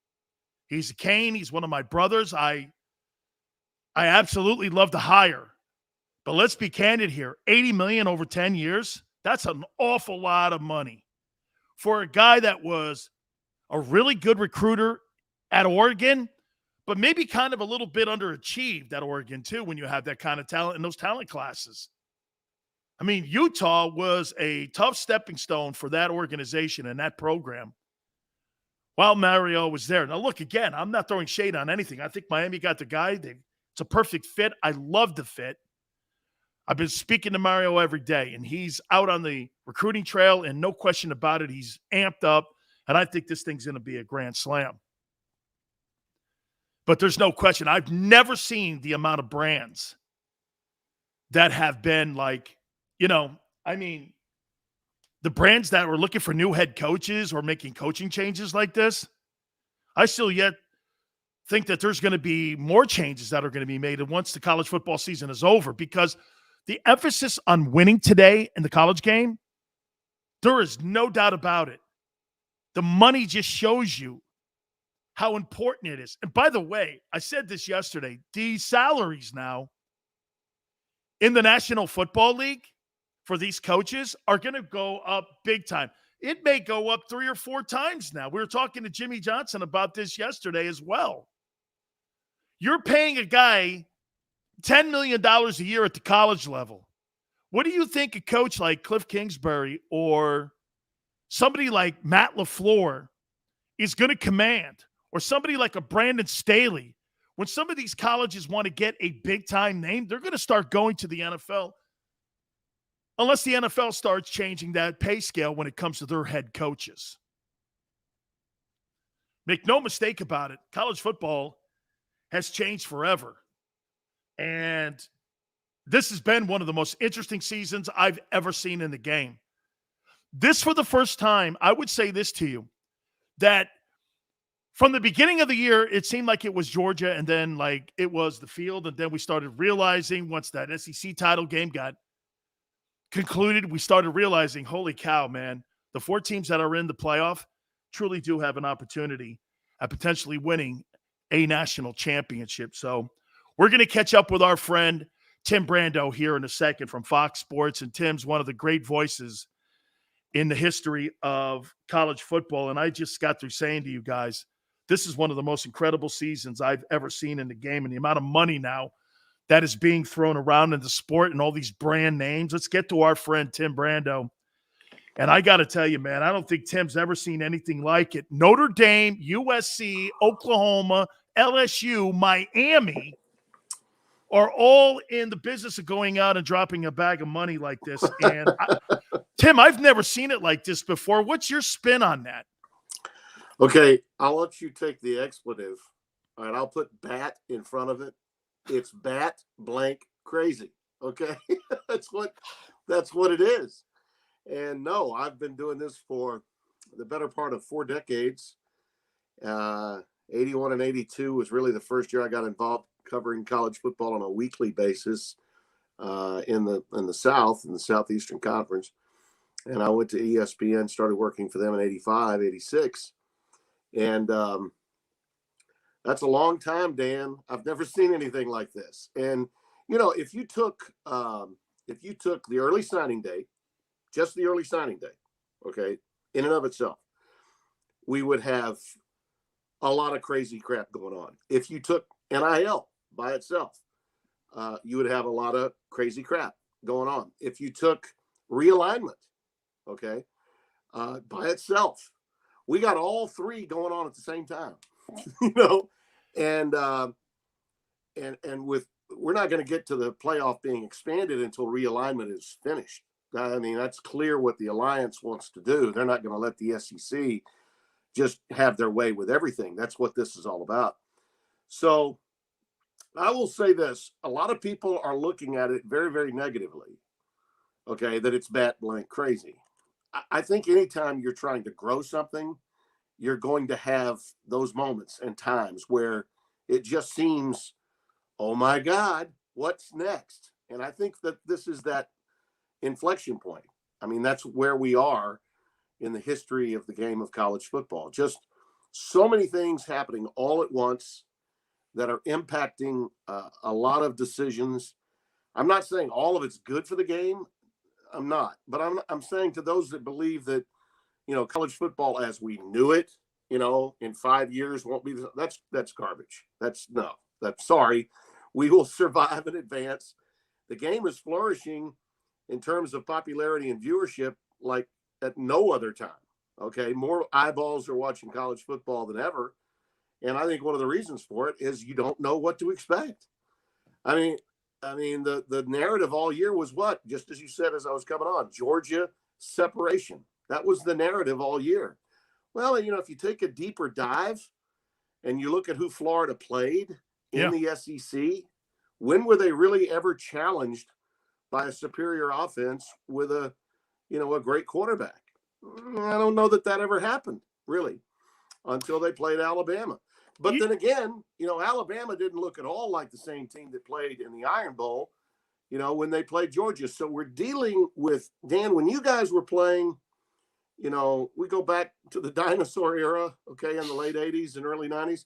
He's a Cane. He's one of my brothers. I absolutely love to hire. But let's be candid here. $80 million over 10 years, that's an awful lot of money for a guy that was a really good recruiter at Oregon, but maybe kind of a little bit underachieved at Oregon too when you have that kind of talent in those talent classes. I mean, Utah was a tough stepping stone for that organization and that program. while Mario was there. Now, look, again, I'm not throwing shade on anything. I think Miami got the guy. It's a perfect fit. I love the fit. I've been speaking to Mario every day, and he's out on the recruiting trail, and no question about it, he's amped up, and I think this thing's going to be a grand slam. But there's no question. I've never seen the amount of brands that have been like, the brands that were looking for new head coaches or making coaching changes like this. I still yet think that there's going to be more changes that are going to be made once the college football season is over, because the emphasis on winning today in the college game, there is no doubt about it. The money just shows you how important it is. And by the way, I said this yesterday, the salaries now in the National Football League for these coaches are going to go up big time. It may go up 3 or 4 times now. We were talking to Jimmy Johnson about this yesterday as well. You're paying a guy $10 million a year at the college level. What do you think a coach like Cliff Kingsbury or somebody like Matt LaFleur is going to command, or somebody like a Brandon Staley? When some of these colleges want to get a big-time name, they're going to start going to the NFL, unless the NFL starts changing that pay scale when it comes to their head coaches. Make no mistake about it, college football has changed forever. And this has been one of the most interesting seasons I've ever seen in the game. This, for the first time, I would say this to you, that from the beginning of the year, it seemed like it was Georgia, and then like it was the field, and then we started realizing once that SEC title game got concluded, we started realizing, holy cow, man, the 4 teams that are in the playoff truly do have an opportunity at potentially winning a national championship. So we're going to catch up with our friend Tim Brando here in a second from Fox Sports. And Tim's one of the great voices in the history of college football. And I just got through saying to you guys, this is one of the most incredible seasons I've ever seen in the game, and the amount of money now that is being thrown around in the sport and all these brand names. Let's get to our friend Tim Brando. And I got to tell you, man, I don't think Tim's ever seen anything like it. Notre Dame, USC, Oklahoma, LSU, Miami are all in the business of going out and dropping a bag of money like this. And Tim, I've never seen it like this before. What's your spin on that? Okay, I'll let you take the expletive. All right, I'll put bat in front of it. It's bat blank crazy. Okay, that's what it is. And no, I've been doing this for the better part of 4 decades. 81 and 82 was really the first year I got involved covering college football on a weekly basis in the South, in the Southeastern Conference. And I went to ESPN, started working for them in 85, 86. And that's a long time, Dan. I've never seen anything like this. And, you know, if you took the early signing day, just the early signing day, okay, in and of itself, we would have a lot of crazy crap going on. If you took NIL by itself, you would have a lot of crazy crap going on. If you took realignment, okay, by itself, we got all 3 going on at the same time, you know, and with, we're not going to get to the playoff being expanded until realignment is finished. I mean, that's clear what the alliance wants to do. They're not going to let the SEC just have their way with everything. That's what this is all about. So I will say this. A lot of people are looking at it very, very negatively, okay, that it's bat blank crazy. I think anytime you're trying to grow something, you're going to have those moments and times where it just seems, oh my God, what's next? And I think that this is that inflection point. I mean, that's where we are in the history of the game of college football. Just so many things happening all at once that are impacting a lot of decisions. I'm not saying all of it's good for the game. I'm not, but I'm saying to those that believe that, you know, college football as we knew it, you know, in 5 years won't be, that's garbage. That's sorry. We will survive and advance. The game is flourishing in terms of popularity and viewership like at no other time. Okay, more eyeballs are watching college football than ever. And I think one of the reasons for it is you don't know what to expect. I mean, the narrative all year was what? Just as you said as I was coming on, Georgia separation. That was the narrative all year. Well, if you take a deeper dive and you look at who Florida played in the SEC, when were they really ever challenged by a superior offense with a great quarterback? I don't know that ever happened, really, until they played Alabama. But then again, Alabama didn't look at all like the same team that played in the Iron Bowl, when they played Georgia. So we're dealing with, Dan, when you guys were playing, we go back to the dinosaur era, okay, in the late 80s and early 90s.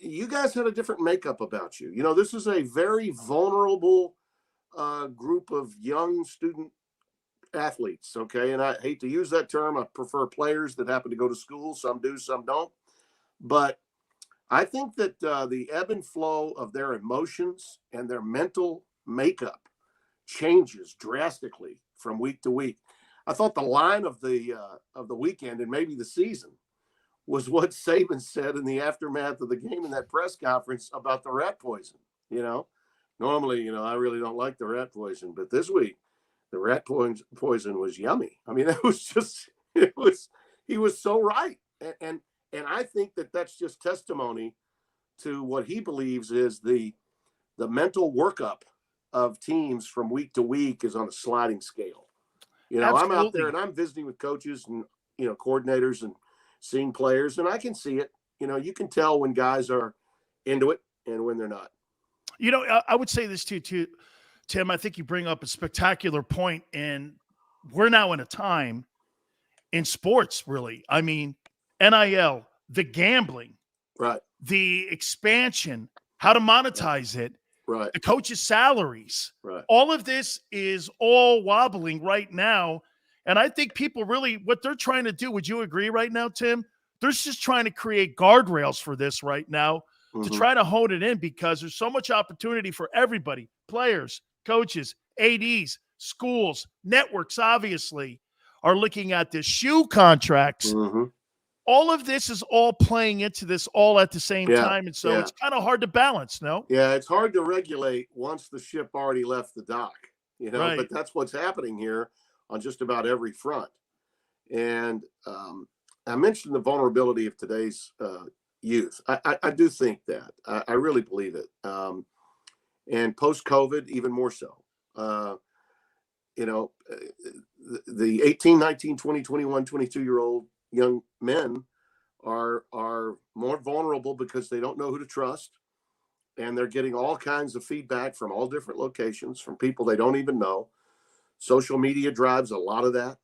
You guys had a different makeup about you. This is a very vulnerable group of young student athletes, okay? And I hate to use that term. I prefer players that happen to go to school. Some do, some don't. But I think that the ebb and flow of their emotions and their mental makeup changes drastically from week to week. I thought the line of the weekend and maybe the season was what Saban said in the aftermath of the game in that press conference about the rat poison. Normally, I really don't like the rat poison, but this week the rat poison was yummy. I mean, he was so right. And I think that that's just testimony to what he believes is the mental workup of teams from week to week is on a sliding scale. I'm out there and I'm visiting with coaches and, coordinators and seeing players, and I can see it. You can tell when guys are into it and when they're not. I would say this too, Tim. I think you bring up a spectacular point, and we're now in a time in sports, really. I mean, NIL, the gambling, right? The expansion, how to monetize it, right? The coaches' salaries, right? All of this is all wobbling right now. And I think people really, what they're trying to do, would you agree right now, Tim? They're just trying to create guardrails for this right now to try to hone it in, because there's so much opportunity for everybody, players, coaches, ADs, schools, networks, obviously, are looking at this, shoe contracts. All of this is all playing into this all at the same time. And so it's kind of hard to balance, no? Yeah, it's hard to regulate once the ship already left the dock, right. But that's what's happening here on just about every front. And I mentioned the vulnerability of today's youth. I do think that. I really believe it. And post-COVID, even more so. The 18, 19, 20, 21, 22-year-old young men are more vulnerable because they don't know who to trust, and they're getting all kinds of feedback from all different locations from people they don't even know. Social media drives a lot of that.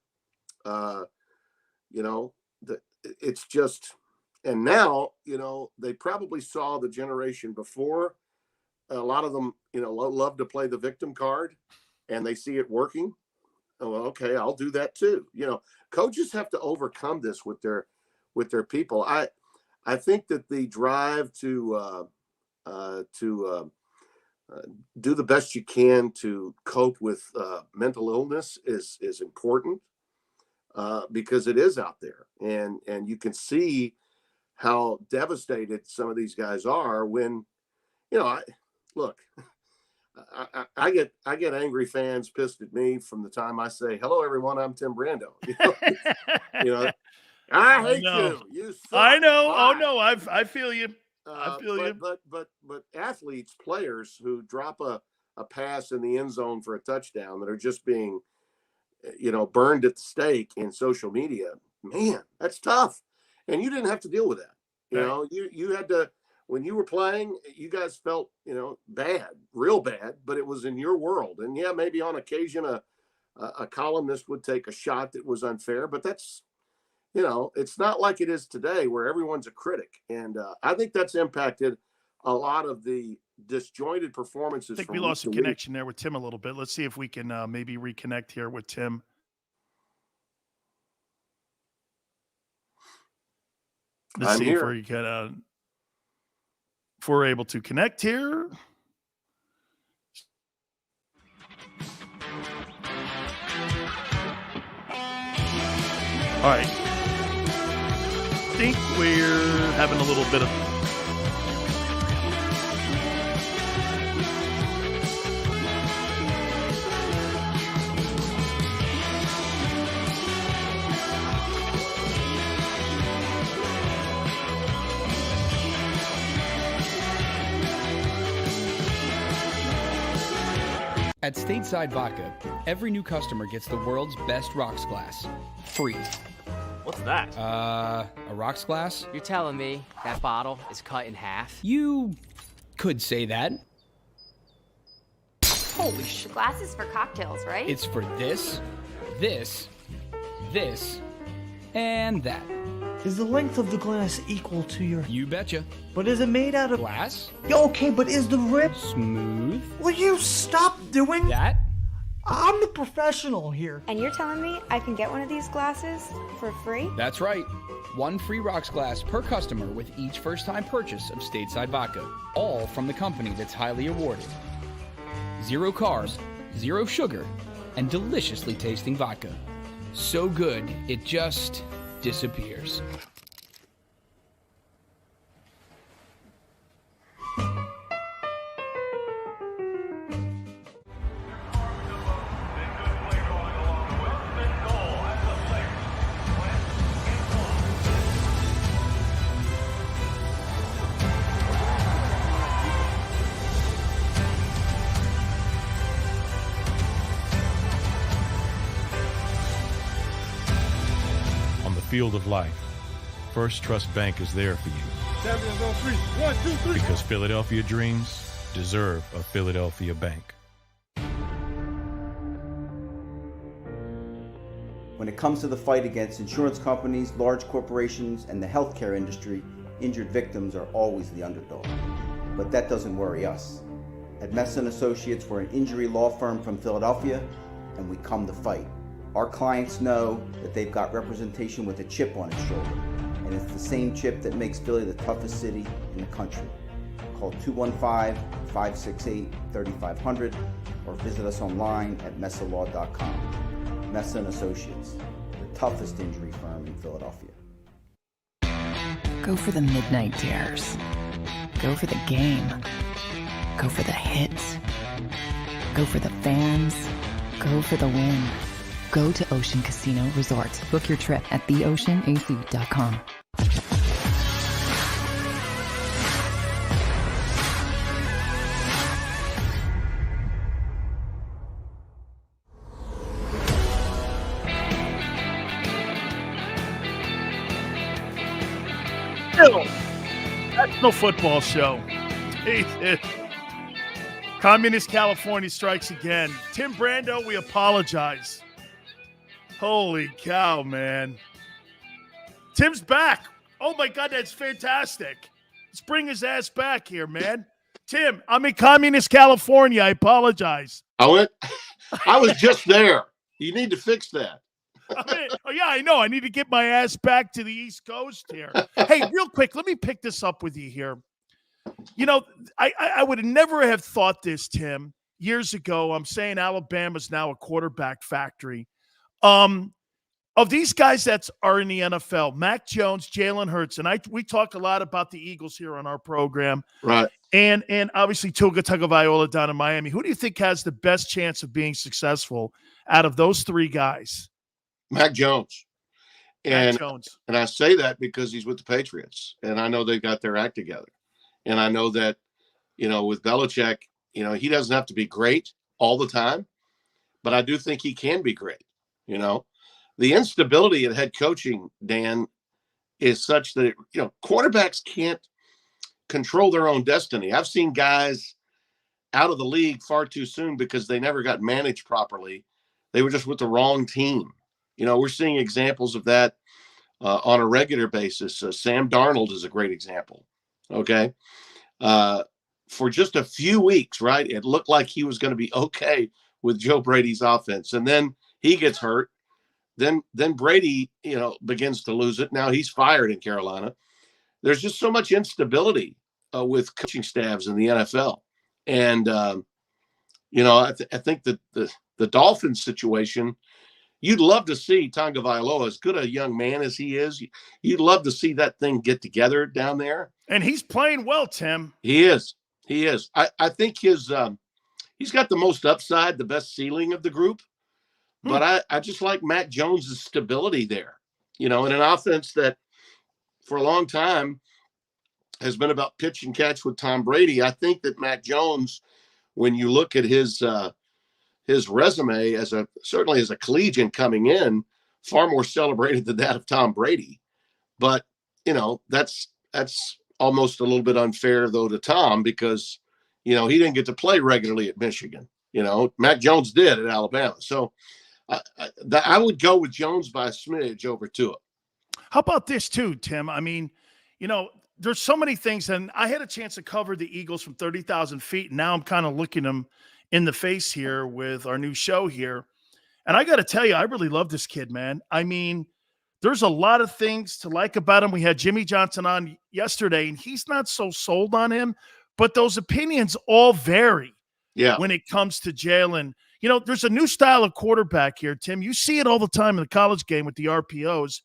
It's just, and now, they probably saw the generation before. A lot of them, love to play the victim card, and they see it working. Oh, okay, I'll do that too. Coaches have to overcome this with their people. I think that the drive to do the best you can to cope with mental illness is important because it is out there, and you can see how devastated some of these guys are when, I get angry fans pissed at me from the time I say, "Hello, everyone. I'm Tim Brando." I hate you. You suck. I know. Bye. Oh no, I feel you. I feel you. But athletes, players who drop a pass in the end zone for a touchdown that are just being, burned at the stake in social media. Man, that's tough. And you didn't have to deal with that. You had to. When you were playing, you guys felt, bad, real bad, but it was in your world. And yeah, maybe on occasion a columnist would take a shot that was unfair, but that's, it's not like it is today where everyone's a critic. And I think that's impacted a lot of the disjointed performances. I think we lost a connection there with Tim a little bit. Let's see if we can maybe reconnect here with Tim. Let's see if we can. If we're able to connect here. All right. think we're having a little bit of... At Stateside Vodka, every new customer gets the world's best rocks glass, free. What's that? A rocks glass? You're telling me that bottle is cut in half? You could say that. Holy sh! The glass is for cocktails, right? It's for this, this, and that. Is the length of the glass equal to your... You betcha. But is it made out of... Glass? Yeah, okay, but is the rip... Smooth? Will you stop doing... That? I'm the professional here. And you're telling me I can get one of these glasses for free? That's right. One free rocks glass per customer with each first-time purchase of Stateside Vodka. All from the company that's highly awarded. 0 carbs, 0 sugar, and deliciously tasting vodka. So good, it just disappears. Field of life, First Trust Bank is there for you. Champions on 3. 1, 2, 3. Because Philadelphia dreams deserve a Philadelphia bank. When it comes to the fight against insurance companies, large corporations, and the healthcare industry, injured victims are always the underdog. But that doesn't worry us. At Messon Associates, we're an injury law firm from Philadelphia, and we come to fight. Our clients know that they've got representation with a chip on its shoulder, and it's the same chip that makes Philly the toughest city in the country. Call 215-568-3500 or visit us online at messalaw.com. Messon Associates, the toughest injury firm in Philadelphia. Go for the midnight dares. Go for the game. Go for the hits. Go for the fans. Go for the win. Go to Ocean Casino Resort. Book your trip at theoceanac.com. National Football Show. Communist California strikes again. Tim Brando, we apologize. Holy cow, man. Tim's back. Oh, my God, that's fantastic. Let's bring his ass back here, man. Tim, I'm in Communist California. I apologize. I was just there. You need to fix that. I know. I need to get my ass back to the East Coast here. Hey, real quick, let me pick this up with you here. You know, I would never have thought this, Tim, years ago. I'm saying Alabama's now a quarterback factory. Of these guys that are in the NFL, Mac Jones, Jalen Hurts, and we talk a lot about the Eagles here on our program. Right. And obviously Tua Tagovailoa down in Miami. Who do you think has the best chance of being successful out of those three guys? Mac Jones. Mac Jones. And I say that because he's with the Patriots, and I know they've got their act together. And I know that, with Belichick, he doesn't have to be great all the time, but I do think he can be great. The instability at head coaching, Dan, is such that, quarterbacks can't control their own destiny. I've seen guys out of the league far too soon because they never got managed properly. They were just with the wrong team. We're seeing examples of that on a regular basis. Sam Darnold is a great example. Okay. For just a few weeks, right, it looked like he was going to be okay with Joe Brady's offense. And then he gets hurt. Then Brady, begins to lose it. Now he's fired in Carolina. There's just so much instability with coaching staffs in the NFL. And, I think that the Dolphins situation you'd love to see Tagovailoa, as good a young man as he is. You'd love to see that thing get together down there. And he's playing well, Tim. He is. He is. I think he's got the most upside, the best ceiling of the group. But I just like Mac Jones' stability there, in an offense that for a long time has been about pitch and catch with Tom Brady. I think that Mac Jones, when you look at his resume certainly as a collegian coming in, far more celebrated than that of Tom Brady. But, that's almost a little bit unfair though to Tom, because, he didn't get to play regularly at Michigan. Mac Jones did at Alabama. So I would go with Jones by a smidge over Tua. How about this too, Tim? I mean, there's so many things, and I had a chance to cover the Eagles from 30,000 feet, and now I'm kind of looking them in the face here with our new show here. And I got to tell you, I really love this kid, man. I mean, there's a lot of things to like about him. We had Jimmy Johnson on yesterday, and he's not so sold on him, but those opinions all vary when it comes to Jalen. There's a new style of quarterback here, Tim. You see it all the time in the college game with the RPOs.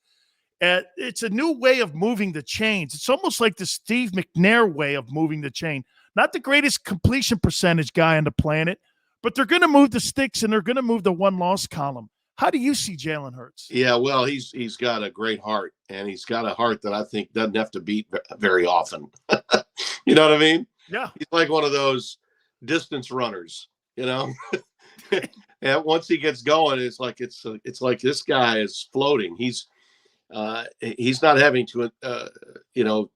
It's a new way of moving the chains. It's almost like the Steve McNair way of moving the chain. Not the greatest completion percentage guy on the planet, but they're going to move the sticks and they're going to move the one-loss column. How do you see Jalen Hurts? Yeah, well, he's got a great heart, and he's got a heart that I think doesn't have to beat very often. You know what I mean? Yeah. He's like one of those distance runners, And once he gets going, it's like this guy is floating. He's not having to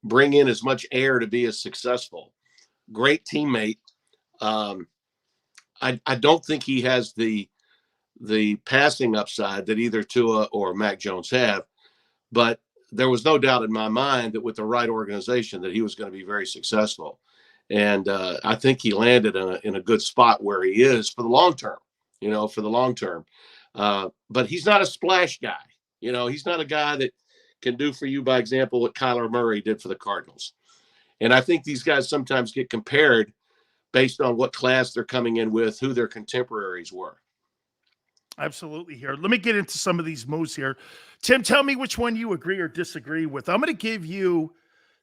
bring in as much air to be as successful. Great teammate. I don't think he has the passing upside that either Tua or Mac Jones have, but there was no doubt in my mind that with the right organization that he was going to be very successful. And I think he landed in a good spot where he is for the long term, but he's not a splash guy. He's not a guy that can do for you, by example, what Kyler Murray did for the Cardinals. And I think these guys sometimes get compared based on what class they're coming in with, who their contemporaries were. Absolutely here. Let me get into some of these moves here. Tim, tell me which one you agree or disagree with. I'm going to give you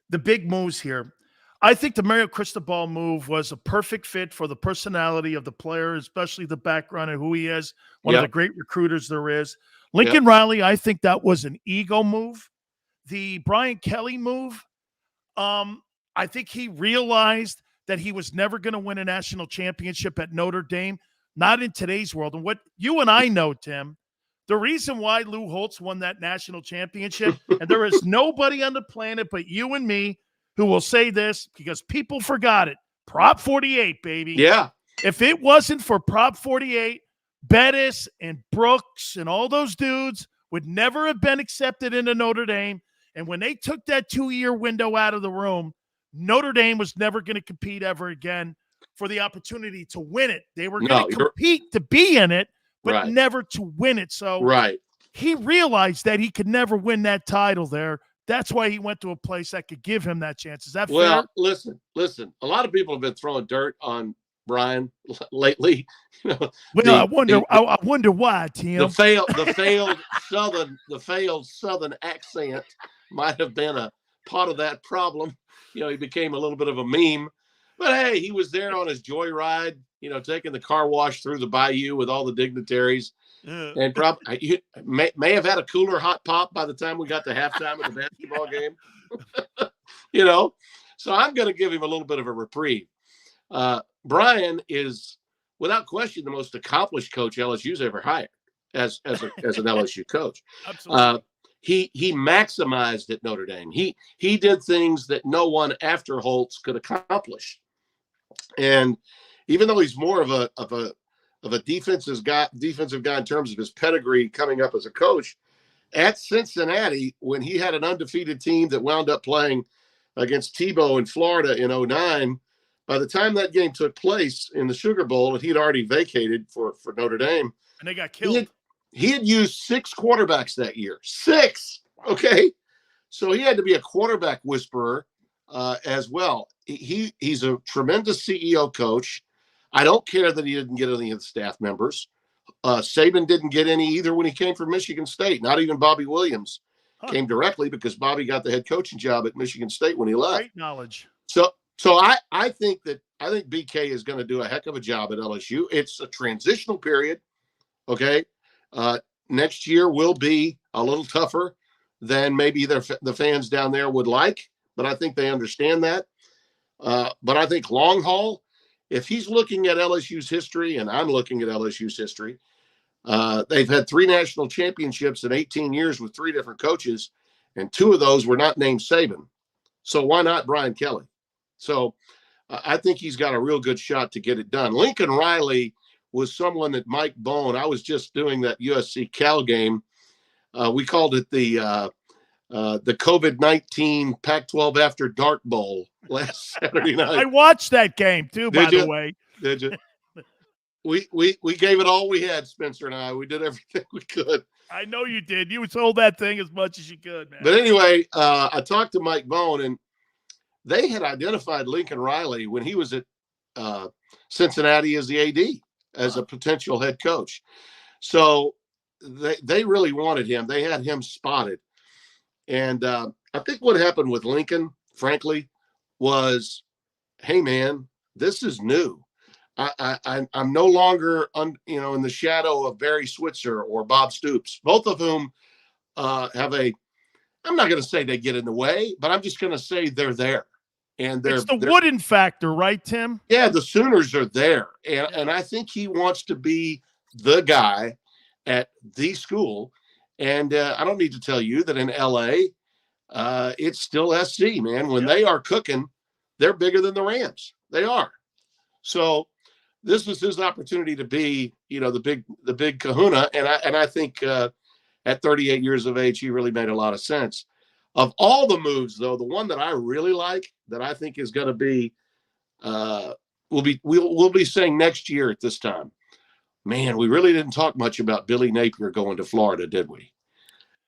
the big moves here. I think the Mario Cristobal move was a perfect fit for the personality of the player, especially the background and who he is, one of the great recruiters there is. Lincoln Riley, I think that was an ego move. The Brian Kelly move, I think he realized that he was never going to win a national championship at Notre Dame, not in today's world. And what you and I know, Tim, the reason why Lou Holtz won that national championship, and there is nobody on the planet but you and me who will say this because people forgot it. Prop 48, baby. Yeah. If it wasn't for Prop 48, Bettis and Brooks and all those dudes would never have been accepted into Notre Dame. And when they took that 2-year window out of the room, Notre Dame was never going to compete ever again for the opportunity to win it. They were going to compete to be in it, but never to win it. So he realized that he could never win that title there. That's why he went to a place that could give him that chance. Is that fair? Well, listen. A lot of people have been throwing dirt on Brian lately. I wonder why, Tim. The failed Southern accent might have been a part of that problem. He became a little bit of a meme. But hey, he was there on his joyride, taking the car wash through the bayou with all the dignitaries. And probably may have had a cooler hot pop by the time we got to halftime of the basketball game. So I'm going to give him a little bit of a reprieve. Brian is, without question, the most accomplished coach LSU's ever hired as an LSU coach. Absolutely. He maximized at Notre Dame. He did things that no one after Holtz could accomplish. And even though he's more of a defensive guy in terms of his pedigree coming up as a coach, at Cincinnati, when he had an undefeated team that wound up playing against Tebow in Florida in 2009, by the time that game took place in the Sugar Bowl, and he'd already vacated for Notre Dame. And they got killed. He had used 6 quarterbacks that year. 6, okay? So he had to be a quarterback whisperer as well. He's a tremendous CEO coach. I don't care that he didn't get any of the staff members. Saban didn't get any either when he came from Michigan State. Not even Bobby Williams came directly, because Bobby got the head coaching job at Michigan State when he left. Great knowledge. So I think BK is going to do a heck of a job at LSU. It's a transitional period. Okay. Next year will be a little tougher than maybe the fans down there would like, but I think they understand that. But I think long haul, if he's looking at LSU's history, and I'm looking at LSU's history, they've had 3 national championships in 18 years with 3 different coaches, and 2 of those were not named Saban. So why not Brian Kelly? So I think he's got a real good shot to get it done. Lincoln Riley was someone that Mike Bohn, I was just doing that USC Cal game. We called it the COVID-19 Pac-12 After Dark Bowl last Saturday night. I watched that game too, by the way. Did you? We gave it all we had, Spencer and I. We did everything we could. I know you did. You sold that thing as much as you could, man. But anyway, I talked to Mike Bohn, and they had identified Lincoln Riley when he was at Cincinnati as the AD, as a potential head coach. So they really wanted him. They had him spotted. And I think what happened with Lincoln, frankly, was, hey, man, this is new. I'm no longer, in the shadow of Barry Switzer or Bob Stoops, both of whom have I'm not going to say they get in the way, but I'm just going to say they're there. And it's the Wooden factor, right, Tim? Yeah, the Sooners are there. And I think he wants to be the guy at the school. And I don't need to tell you that in L.A., it's still SC, man. When they are cooking, they're bigger than the Rams. They are. So this was his opportunity to be, the big kahuna. And I think at 38 years of age, he really made a lot of sense. Of all the moves, though, the one that I really like, that I think is going to be, we'll be saying next year at this time, man, we really didn't talk much about Billy Napier going to Florida, did we?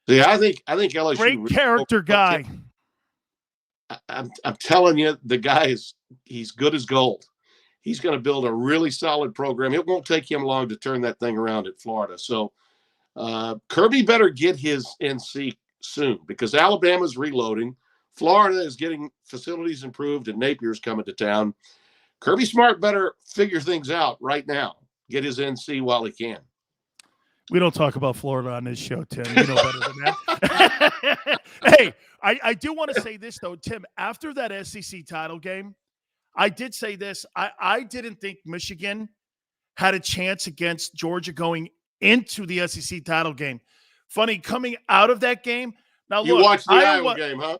See, I think LSU, great character guy. I'm telling you, the guy he's good as gold. He's going to build a really solid program. It won't take him long to turn that thing around at Florida. So Kirby better get his NC soon, because Alabama's reloading. Florida is getting facilities improved, and Napier's coming to town. Kirby Smart better figure things out right now. Get his NC while he can. We don't talk about Florida on this show, Tim. You know better than that. Hey, I do want to say this, though, Tim. After that SEC title game, I did say this. I didn't think Michigan had a chance against Georgia going into the SEC title game. Funny, coming out of that game. Now, you look, watched the Iowa game, huh?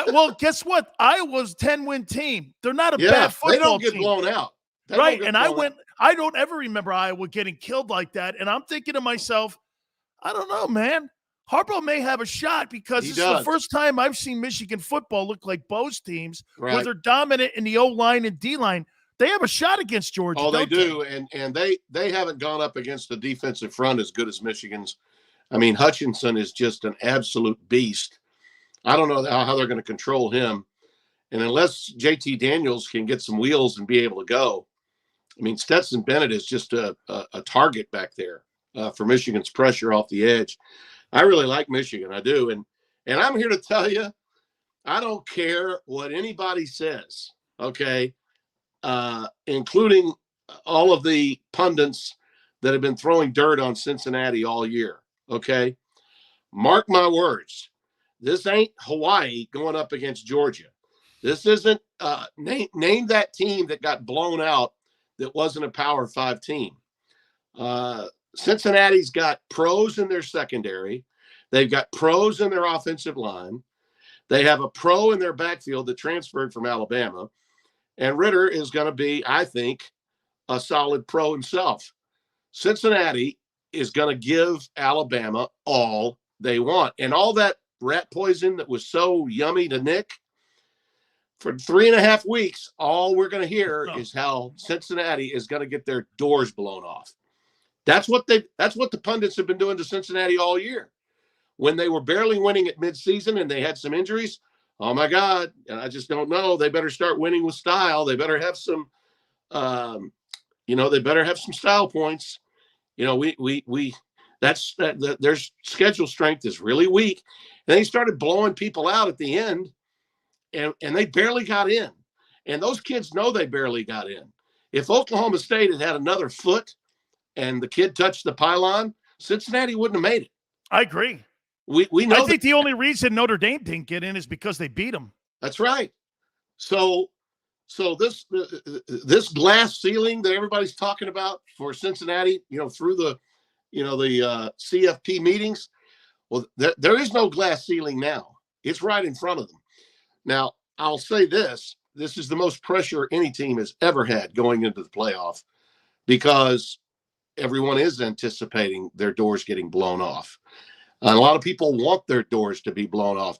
Well, guess what? Iowa's 10-win team. They're not a bad football team. They don't get blown out. Right, and I don't ever remember Iowa getting killed like that. And I'm thinking to myself, I don't know, man. Harbaugh may have a shot, because this is the first time I've seen Michigan football look like Bo's teams, where they're dominant in the O-line and D-line. They have a shot against Georgia. Oh, they do, and they haven't gone up against the defensive front as good as Michigan's. I mean, Hutchinson is just an absolute beast. I don't know how they're going to control him. And unless JT Daniels can get some wheels and be able to go, I mean, Stetson Bennett is just a target back there for Michigan's pressure off the edge. I really like Michigan. I do. And I'm here to tell you, I don't care what anybody says, okay, including all of the pundits that have been throwing dirt on Cincinnati all year, okay? Mark my words. This ain't Hawaii going up against Georgia. This isn't name that team that got blown out that wasn't a Power 5 team. Cincinnati's got pros in their secondary. They've got pros in their offensive line. They have a pro in their backfield that transferred from Alabama. And Ritter is going to be, I think, a solid pro himself. Cincinnati is going to give Alabama all they want. And all that rat poison that was so yummy to Nick, for 3.5 weeks, all we're going to hear is how Cincinnati is going to get their doors blown off. That's what the pundits have been doing to Cincinnati all year. When they were barely winning at midseason and they had some injuries, oh my God, I just don't know. They better start winning with style. They better have some, they better have some style points. Their schedule strength is really weak. And they started blowing people out at the end, and they barely got in. And those kids know they barely got in. If Oklahoma State had another foot and the kid touched the pylon, Cincinnati wouldn't have made it. I agree. We know. I think the only reason Notre Dame didn't get in is because they beat them. That's right. So this glass ceiling that everybody's talking about for Cincinnati, through the CFP meetings, well, there is no glass ceiling now. It's right in front of them. Now, I'll say this is the most pressure any team has ever had going into the playoff, because everyone is anticipating their doors getting blown off. And a lot of people want their doors to be blown off.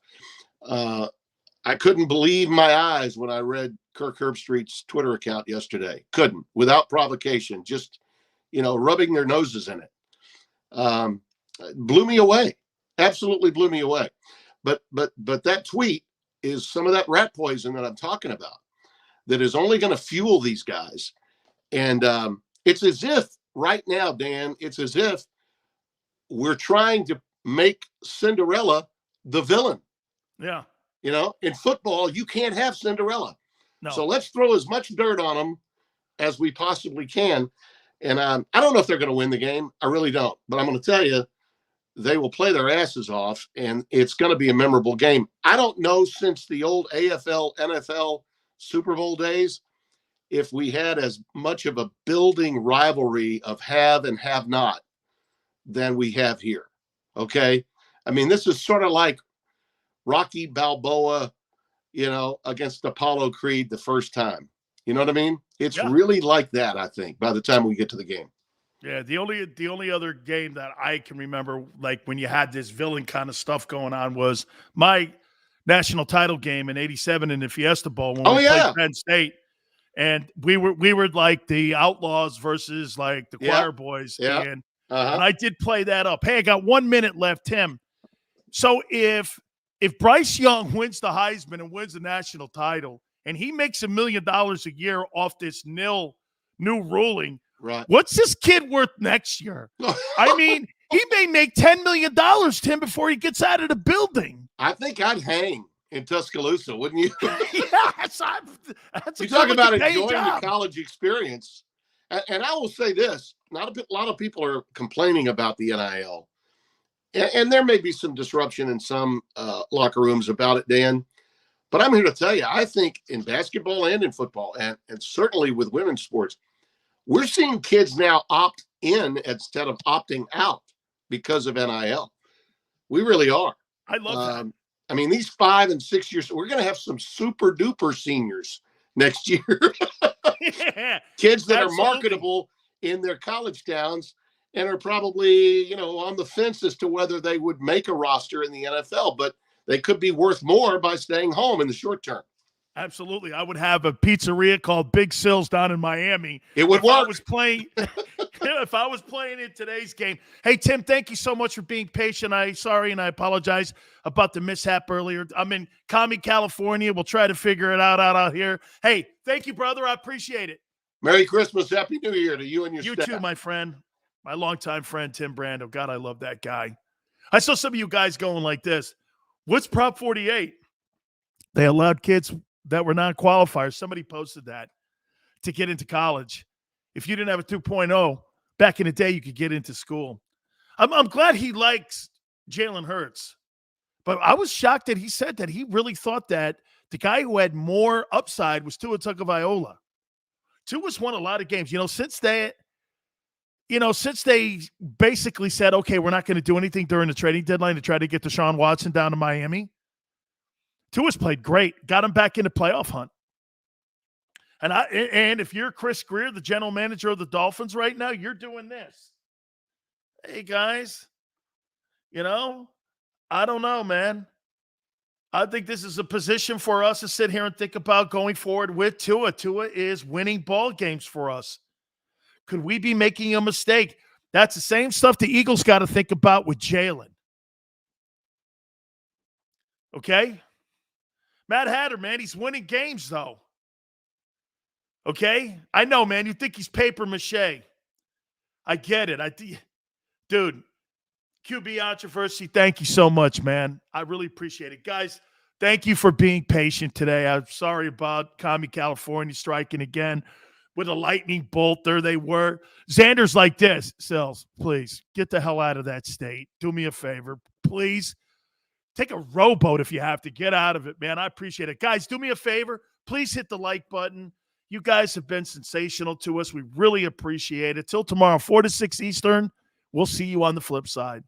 I couldn't believe my eyes when I read Kirk Herbstreit's Twitter account yesterday. Couldn't, without provocation, just, rubbing their noses in it. Blew me away. Absolutely blew me away. But that tweet is some of that rat poison that I'm talking about, that is only going to fuel these guys. And it's as if right now, Dan, it's as if we're trying to make Cinderella the villain. Yeah. In football, you can't have Cinderella. No. So let's throw as much dirt on them as we possibly can. And I don't know if they're going to win the game. I really don't. But I'm going to tell you, they will play their asses off, and it's going to be a memorable game. I don't know, since the old AFL, NFL Super Bowl days, if we had as much of a building rivalry of have and have not than we have here. Okay? I mean, this is sort of like Rocky Balboa, against Apollo Creed the first time. You know what I mean? It's really like that, I think, by the time we get to the game. Yeah, the only other game that I can remember, like when you had this villain kind of stuff going on, was my national title game in '87 in the Fiesta Bowl when we played Penn State, and we were like the Outlaws versus like the Choir Boys, and I did play that up. Hey, I got 1 minute left, Tim. So if Bryce Young wins the Heisman and wins the national title, and he makes $1 million a year off this new ruling. Right. What's this kid worth next year? I mean, he may make $10 million, Tim, before he gets out of the building. I think I'd hang in Tuscaloosa, wouldn't you? Yes. You talk about enjoying the college experience. And I will say this, not a lot of people are complaining about the NIL. And there may be some disruption in some locker rooms about it, Dan. But I'm here to tell you, I think in basketball and in football, and certainly with women's sports, we're seeing kids now opt in instead of opting out because of NIL. We really are. I love that. I mean, these 5 and 6 years, we're going to have some super duper seniors next year. Kids that are marketable in their college towns and are probably, on the fence as to whether they would make a roster in the NFL, but they could be worth more by staying home in the short term. Absolutely. I would have a pizzeria called Big Sills down in Miami. It would work. If I was playing in today's game. Hey, Tim, thank you so much for being patient. I apologize about the mishap earlier. I'm in Commie, California. We'll try to figure it out here. Hey, thank you, brother. I appreciate it. Merry Christmas. Happy New Year to you and your staff. You too, my friend. My longtime friend, Tim Brando. God, I love that guy. I saw some of you guys going like this. What's Prop 48? They allowed kids that were non-qualifiers. Somebody posted that to get into college. If you didn't have a 2.0, back in the day, you could get into school. I'm glad he likes Jalen Hurts. But I was shocked that he said that he really thought that the guy who had more upside was Tua Tagovailoa. Tua's won a lot of games. Since they basically said, okay, we're not going to do anything during the trading deadline to try to get Deshaun Watson down to Miami, Tua's played great, got him back in the playoff hunt. And if you're Chris Greer, the general manager of the Dolphins right now, you're doing this. Hey, guys, I don't know, man. I think this is a position for us to sit here and think about going forward with Tua. Tua is winning ball games for us. Could we be making a mistake? That's the same stuff the Eagles got to think about with Jalen. Okay? Matt Hatter, man, he's winning games, though. Okay? I know, man, you think he's paper mache. I get it. Dude, QB controversy, thank you so much, man. I really appreciate it. Guys, thank you for being patient today. I'm sorry about Commie California striking again with a lightning bolt. There they were. Xander's like this. Sills, please, get the hell out of that state. Do me a favor. Please, take a rowboat if you have to. Get out of it, man. I appreciate it. Guys, do me a favor. Please hit the like button. You guys have been sensational to us. We really appreciate it. Till tomorrow, 4 to 6 Eastern, we'll see you on the flip side.